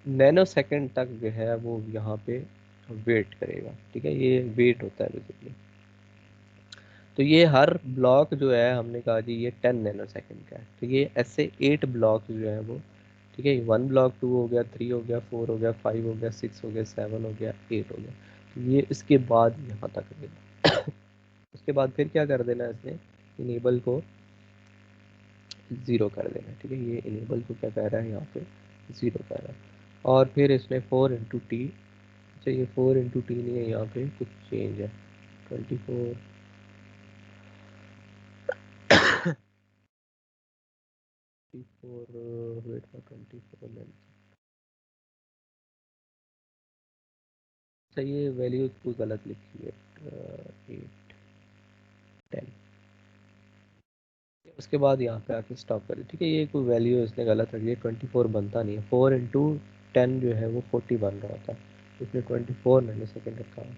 Speaker 1: नैनो सेकंड तक जो है वो यहाँ पे वेट करेगा, ठीक है। ये वेट होता है बेसिकली। तो ये हर ब्लॉक जो है हमने कहा जी ये 10 नैनो सेकंड का है। तो ये ऐसे 8 ब्लॉक जो है वो, ठीक है। 1 ब्लॉक 2 हो गया, 3 हो गया, 4 हो गया, 5 हो गया, 6 हो गया, 7 हो गया, 8 हो गया। तो ये इसके बाद यहाँ तक रहेगा। उसके बाद फिर क्या कर देना है इसने, इनेबल को ज़ीरो कर देना है, ठीक है। ये इनेबल को क्या कह रहा है यहाँ पे, ज़ीरो कह रहा है। और फिर इसमें 4 × t, अच्छा ये 4 × t नहीं है, यहाँ पे कुछ चेंज है, 24 24 वेट फॉर 24 लेंथ। अच्छा ये वैल्यू को गलत लिखी है, 8 10। उसके बाद यहाँ पे आके स्टॉप करें, ठीक है। ये कोई वैल्यू इसने गलत रखी है, 24 बनता नहीं है, 4 × 10 जो है वो 40 बन रहा होता है, इसमें 24 नैनो सेकेंड रखा है,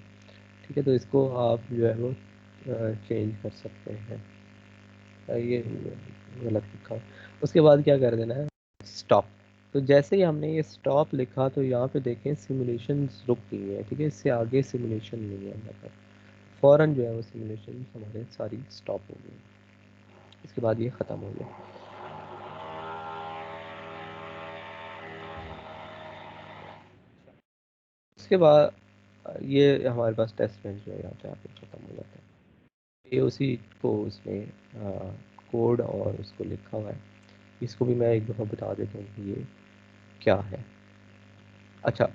Speaker 1: ठीक है। तो इसको आप जो है वो चेंज कर सकते हैं, ये गलत लिखा है। उसके बाद क्या कर देना है, स्टॉप। तो जैसे ही हमने ये स्टॉप लिखा तो यहाँ पे देखें सिमुलेशन रुक गई है, ठीक है। इससे आगे सिमुलेशन नहीं है, मतलब फ़ौरन जो है वो सिमुलेशन हमारे सारी स्टॉप हो गई। इसके बाद ये ख़त्म हो गया। उसके बाद ये हमारे पास टेस्ट बेंच जो है यहाँ पे आके ख़त्म हो जाता है। ये उसी को उसमें कोड और उसको लिखा हुआ है, इसको भी मैं एक दफ़ा बता देता हूँ कि ये क्या है। अच्छा,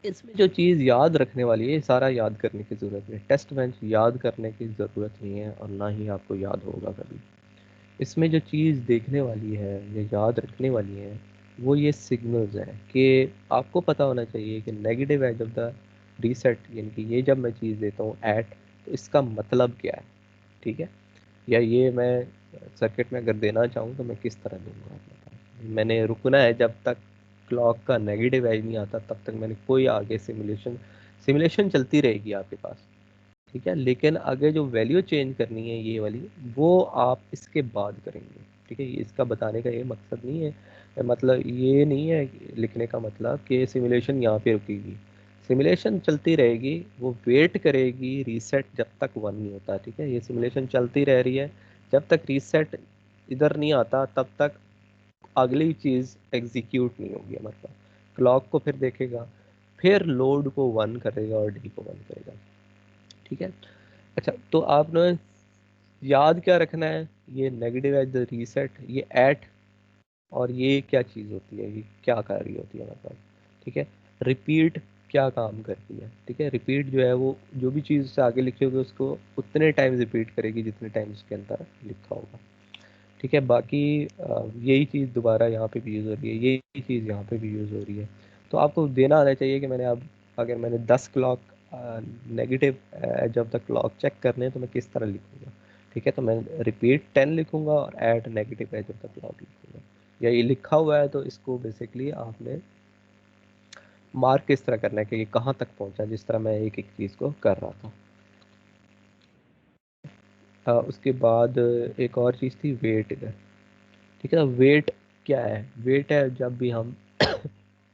Speaker 1: इसमें जो चीज़ याद रखने वाली है, ये सारा याद करने की ज़रूरत नहीं, टेस्ट बेंच याद करने की ज़रूरत नहीं है और ना ही आपको याद होगा कभी। इसमें जो चीज़ देखने वाली है या याद रखने वाली है वो ये सिग्नल्स हैं कि आपको पता होना चाहिए कि negative edge of the reset, यानी कि ये जब मैं चीज़ देता हूँ ऐट, तो इसका मतलब क्या है, ठीक है। या ये मैं सर्किट में अगर देना चाहूँ तो मैं किस तरह दूंगा, मैंने रुकना है जब तक क्लॉक का नेगेटिव एज नहीं आता, तब तक मैंने कोई आगे सिमुलेशन चलती रहेगी आपके पास, ठीक है। लेकिन आगे जो वैल्यू चेंज करनी है ये वाली, वो आप इसके बाद करेंगे, ठीक है। ये इसका बताने का ये मकसद नहीं है, मतलब ये नहीं है लिखने का मतलब कि सिमुलेशन यहाँ पे रुकेगी, सिमुलेशन चलती रहेगी, वो वेट करेगी रीसेट जब तक 1 नहीं होता, ठीक है। ये सिमुलेशन चलती रह रही है, जब तक रीसेट इधर नहीं आता तब तक अगली चीज़ एग्जीक्यूट नहीं होगी हमारे पास। क्लॉक को फिर देखेगा, फिर लोड को 1 करेगा और डी को 1 करेगा, ठीक है। अच्छा, तो आपने याद क्या रखना है, ये नेगेटिव एज द रीसेट, ये एट, और ये क्या चीज़ होती है, ये क्या कर रही होती है हमारे पास, ठीक है। रिपीट क्या काम करती है, ठीक है। रिपीट जो है वो जो भी चीज़ से आगे लिखी होगी उसको उतने टाइम रिपीट करेगी जितने टाइम उसके अंदर लिखा होगा, ठीक है। बाकी यही चीज़ दोबारा यहाँ पे भी यूज़ हो रही है, यही चीज़ यहाँ पे भी यूज़ हो रही है। तो आपको देना आना चाहिए कि मैंने अब अगर मैंने 10 clock negative edge of the clock check करने हैं तो मैं किस तरह लिखूँगा, ठीक है। तो मैं रिपीट 10 लिखूँगा और add negative edge of the clock लिखूँगा, या ये लिखा हुआ है तो इसको बेसिकली आपने मार्क किस तरह करना है कि ये कहाँ तक पहुँचा, जिस तरह मैं एक एक चीज़ को कर रहा था। उसके बाद एक और चीज़ थी वेट इधर, ठीक है। वेट क्या है, वेट है जब भी हम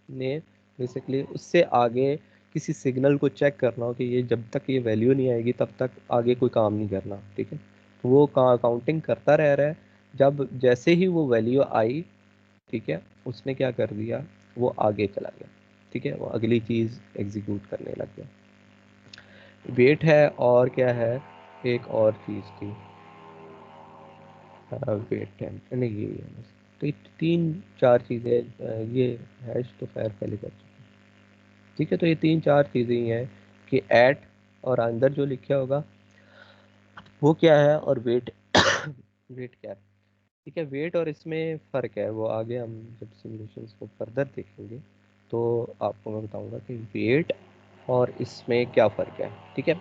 Speaker 1: ने बेसिकली उससे आगे किसी सिग्नल को चेक करना हो कि ये जब तक ये वैल्यू नहीं आएगी तब तक आगे कोई काम नहीं करना, ठीक है। तो वो काउंटिंग करता रह रहा है, जब जैसे ही वो वैल्यू आई, ठीक है, उसने क्या कर दिया, वो आगे चला गया, ठीक है, वो अगली चीज़ एग्जीक्यूट करने लग गया। वेट है, और क्या है, एक और चीज़ थी, वेट है नहीं, ये है बस। तो ये 3-4 चीज़ें, ये हैश तो खैर पहले कर चुके, ठीक है। तो ये 3-4 चीज़ें ही हैं कि ऐट और अंदर जो लिखा होगा वो क्या है, और वेट वेट क्या है, ठीक है। वेट और इसमें फ़र्क है, वो आगे हम जब सिमुलेशंस को फर्दर देखेंगे तो आपको मैं बताऊंगा कि वेट और इसमें क्या फ़र्क है, ठीक है।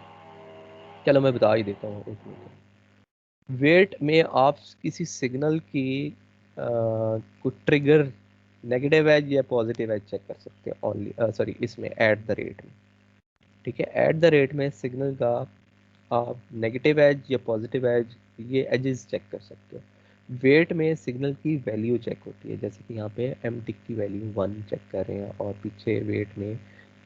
Speaker 1: चलो मैं बता ही देता हूँ एक मिनट। वेट में आप किसी सिग्नल की को ट्रिगर नेगेटिव एज या पॉजिटिव एज चेक कर सकते हैं ओनली, सॉरी इसमें एट द रेट में, ठीक है। एट द रेट में सिग्नल का आप नेगेटिव एज या पॉजिटिव एज ये एजेस चेक कर सकते हो। वेट में सिग्नल की वैल्यू चेक होती है, जैसे कि यहाँ पे एम टिक की वैल्यू 1 चेक कर रहे हैं और पीछे वेट में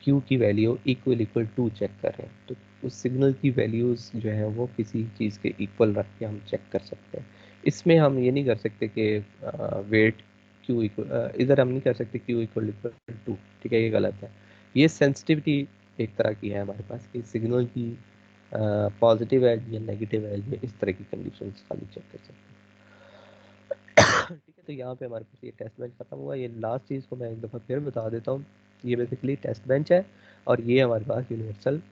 Speaker 1: क्यू की वैल्यू इक्वल टू चेक कर रहे हैं, तो उस सिग्नल की वैल्यूज़ जो है वो किसी चीज़ के इक्वल रख के हम चेक कर सकते हैं। इसमें हम ये नहीं कर सकते कि वेट क्यू इक्वल, इधर हम नहीं कर सकते क्यू इक्वल टू, ठीक है, ये गलत है। ये सेंसिटिविटी एक तरह की है हमारे पास कि सिग्नल की पॉजिटिव एज या नेगेटिव एज में इस तरह की कंडीशंस खाली चेक कर सकते हैं। ठीक है, तो यहाँ पे हमारे पास ये टेस्ट बेंच खत्म हुआ। ये लास्ट चीज़ को मैं एक दफ़ा फिर बता देता हूँ। ये बेसिकली टेस्ट बेंच है और ये हमारे पास यूनिवर्सल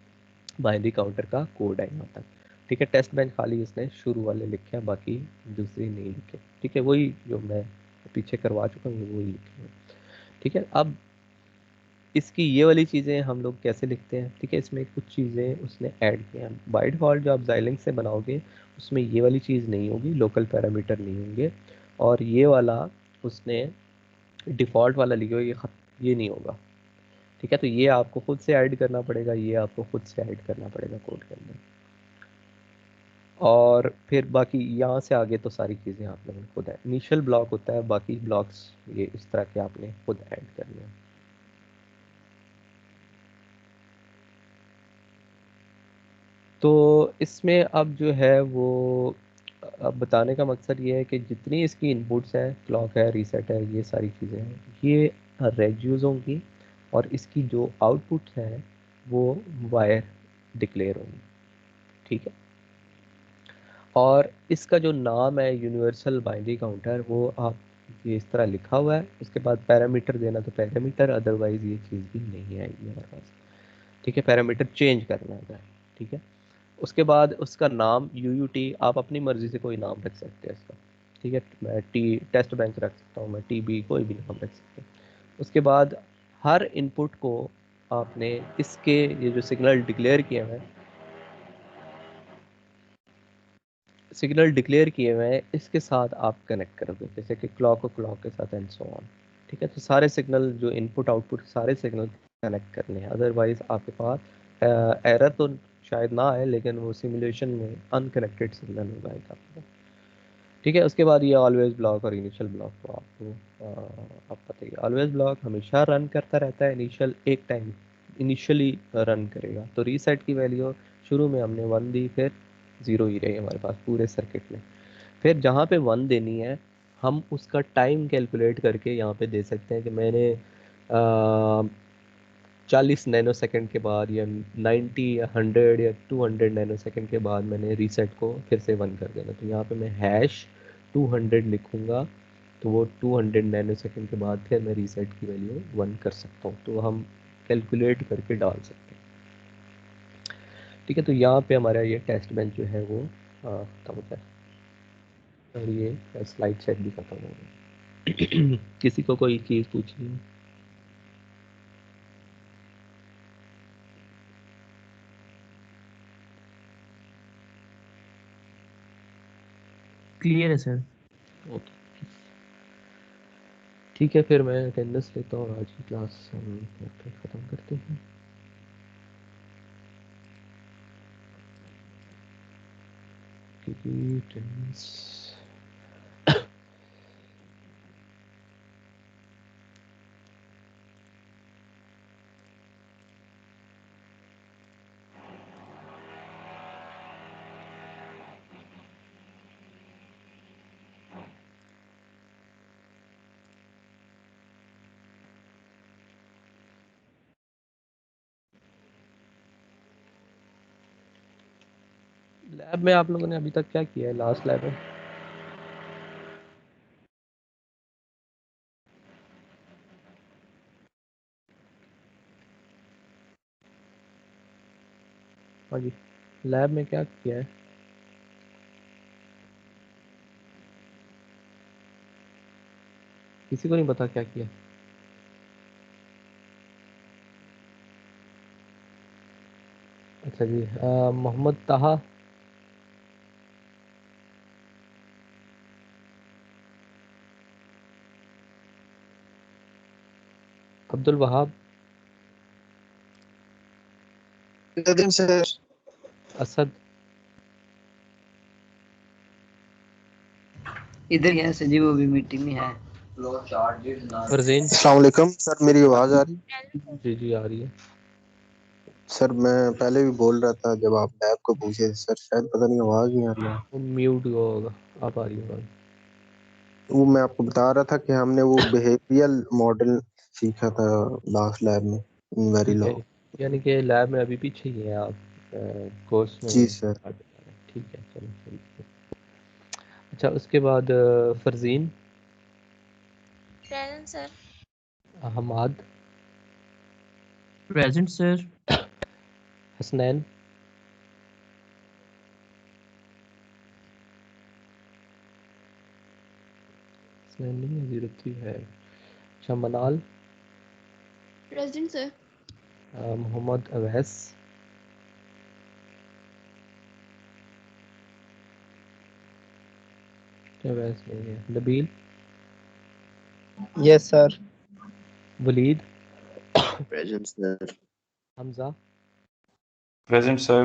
Speaker 1: बाइनरी काउंटर का कोड है यहाँ तक। ठीक है, टेस्ट बेंच खाली इसने शुरू वाले लिखे हैं, बाकी दूसरी नहीं लिखे। ठीक है, वही जो मैं पीछे करवा चुका हूँ वही लिखे हैं। ठीक है, अब इसकी ये वाली चीज़ें हम लोग कैसे लिखते हैं। ठीक है, इसमें कुछ चीज़ें उसने ऐड की हैं। बाय डिफ़ॉल्ट जो आप Xilinx से बनाओगे उसमें ये वाली चीज़ नहीं होगी, लोकल पैरामीटर नहीं होंगे, और ये वाला उसने डिफ़ॉल्ट वाला लिखा हो, ये नहीं होगा। ठीक है, तो ये आपको खुद से ऐड करना पड़ेगा, ये आपको खुद से ऐड करना पड़ेगा कोड के अंदर। और फिर बाकी यहाँ से आगे तो सारी चीज़ें आप लोगों ने खुद है, इनिशियल ब्लॉक होता है, बाकी ब्लॉक्स ये इस तरह के आपने खुद ऐड करने हैं। तो इसमें अब जो है वो, अब बताने का मकसद ये है कि जितनी इसकी इनपुट्स हैं, क्लॉक है, रीसेट है, ये सारी चीज़ें हैं, ये रेड यूज़ होंगी, और इसकी जो आउटपुट्स हैं वो वायर डिक्लेयर होंगी। ठीक है, और इसका जो नाम है यूनिवर्सल बाइनरी काउंटर, वो आप ये इस तरह लिखा हुआ है। उसके बाद पैरामीटर देना तो पैरामीटर, अदरवाइज ये चीज़ भी नहीं आएगी हमारे पास। ठीक है, पैरामीटर चेंज करना है। ठीक है, उसके बाद उसका नाम UUT, आप अपनी मर्ज़ी से कोई नाम रख सकते हैं इसका। ठीक है, मैं टेस्ट बैंक रख सकता हूँ, मैं TB, कोई भी नाम रख सकते हैं। उसके बाद हर इनपुट को आपने इसके ये जो सिग्नल डिक्लेयर किए हुए हैं इसके साथ आप कनेक्ट करोगे, जैसे कि क्लॉक और क्लॉक के साथ एंड सो ऑन। ठीक है, तो सारे सिग्नल जो इनपुट आउटपुट सारे सिग्नल कनेक्ट करने हैं, अदरवाइज आपके पास एरर तो शायद ना आए, लेकिन वो सिमुलेशन में अनकनेक्टेड सिग्नल होगा एक आपके पास। ठीक है, उसके बाद ये ऑलवेज ब्लॉक और इनिशियल ब्लॉक तो आपको आप पता ही, ऑलवेज ब्लॉक हमेशा रन करता रहता है, इनिशियल एक टाइम इनिशियली रन करेगा। तो रीसेट की वैल्यू शुरू में हमने 1 दी, फिर 0 ही रही हमारे पास पूरे सर्किट में। फिर जहाँ पे 1 देनी है, हम उसका टाइम कैलकुलेट करके यहाँ पे दे सकते हैं कि मैंने 40 नैनो सेकंड के बाद, या 90 या 100 या 200 नैनो सेकंड के बाद मैंने रीसेट को फिर से 1 कर देना। तो यहाँ पे मैं हैश 200 लिखूँगा, तो वो 200 नैनो सेकंड के बाद फिर मैं रीसेट की वैल्यू 1 कर सकता हूँ। तो हम कैलकुलेट करके डाल सकते हैं। ठीक है, तो यहाँ पे हमारा ये टेस्ट बेंच जो है वो खत्म होता है, और ये स्लाइड सेट भी खत्म हो गया। किसी को कोई चीज़ पूछनी है?
Speaker 2: क्लियर है सर।
Speaker 1: ओके, ठीक है, फिर मैं अटेंडेंस लेता हूँ और आज की क्लास हम यहाँ पे ख़त्म करते हैं। क्योंकि अटेंडेंस लैब में आप लोगों ने अभी तक क्या किया है, लास्ट लैब में? हाँ जी, लैब में क्या किया है? किसी को नहीं पता क्या किया? अच्छा जी, मोहम्मद ताहा, अब्दुल वहाब,
Speaker 3: दिन सर।
Speaker 1: असद,
Speaker 4: इधर गया सर जी, वो भी मीटिंग में है।
Speaker 1: फरजीन।
Speaker 3: अस्सलाम वालेकुम सर, मेरी आवाज आ रही है?
Speaker 1: जी जी, आ रही है।
Speaker 3: सर मैं पहले भी बोल रहा था जब आप लैब को पूछे थे, सर शायद पता नहीं आवाज नहीं आ रही है।
Speaker 1: वो म्यूट हुआ होगा, आप आ रही है।
Speaker 3: वो मैं आपको बता रहा था कि हमने वो बिहेवियरल मॉडल सीखा था लास्ट लैब में, इन
Speaker 1: ठीक है,
Speaker 3: वेरीलॉग।
Speaker 1: यानी कि लैब में अभी पीछे ही हैं आप, कोर्स में
Speaker 3: जी सर।
Speaker 1: आगे जा रहे हैं। ठीक है, चलो सही है। अच्छा, उसके बाद Farzeen.
Speaker 5: Present sir.
Speaker 1: Hamad,
Speaker 2: present sir.
Speaker 1: Hasnain, Hasnain नहीं है, 03 है। अच्छा, मनाल,
Speaker 5: प्रेजेंट सर।
Speaker 1: मोहम्मद अवैस, अवैस नहीं है। Nabeel,
Speaker 6: yes sir.
Speaker 1: Waleed,
Speaker 7: present sir.
Speaker 1: Hamza,
Speaker 8: present sir.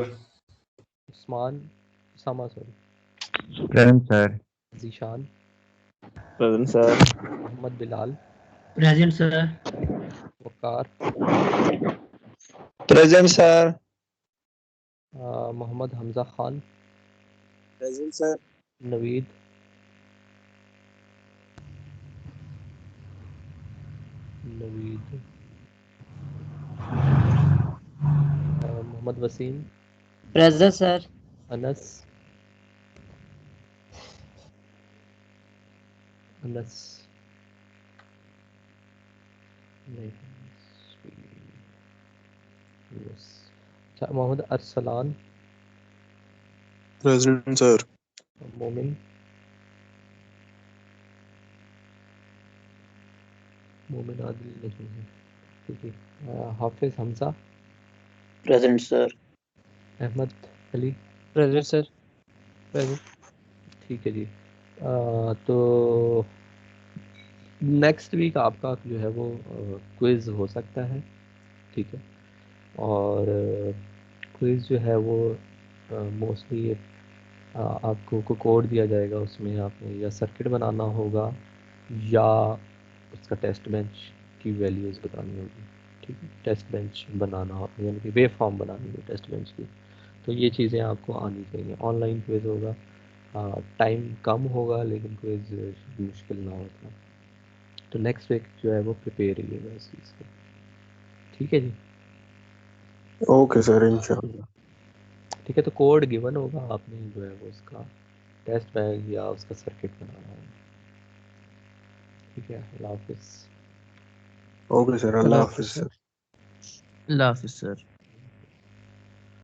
Speaker 1: Usman, Usama sorry,
Speaker 9: present sir.
Speaker 1: Zeeshan,
Speaker 7: present sir.
Speaker 1: Mohammad Bilal,
Speaker 4: present sir.
Speaker 1: Waqar,
Speaker 6: present sir.
Speaker 1: Mohammad Hamza Khan,
Speaker 7: present sir.
Speaker 1: Naveed, Naveed, Mohammad Waseem,
Speaker 4: present sir.
Speaker 1: Anas, Anas नहीं, यस। अच्छा, मोहम्मद अरसलान,
Speaker 7: प्रेजेंट सर।
Speaker 1: मोमिन, मोमिन आदिल नहीं है, ठीक है। Hafiz Hamza,
Speaker 7: present sir.
Speaker 1: Ahmad Ali,
Speaker 2: present sir. Present.
Speaker 1: ठीक है जी। तो नेक्स्ट वीक आपका जो है वो क्विज़ हो सकता है, ठीक है। और क्विज़ जो है वो मोस्टली आपको को कोड दिया जाएगा, उसमें आपने या सर्किट बनाना होगा या उसका टेस्ट बेंच की वैल्यूज़ बतानी होगी, ठीक है। टेस्ट बेंच बनाना हो यानी कि वेव फॉर्म बनानी होगी टेस्ट बेंच की, तो ये चीज़ें आपको आनी चाहिए। ऑनलाइन क्विज़ होगा, टाइम कम होगा लेकिन क्विज़ मुश्किल ना होगा। तो नेक्स्ट वीक जो है वो प्रिपेयर रहिएगा इस चीज़ के, ठीक है जी।
Speaker 3: ओके सर, इंशाल्लाह।
Speaker 1: ठीक है, तो कोड गिवन होगा, आपने जो है वो उसका टेस्ट बैग या उसका सर्किट बनाना है, ठीक है। अल्लाह हाफिज़।
Speaker 3: ओके सर, अल्लाह हाफिज सर।
Speaker 2: अल्लाह हाफिज़ सर।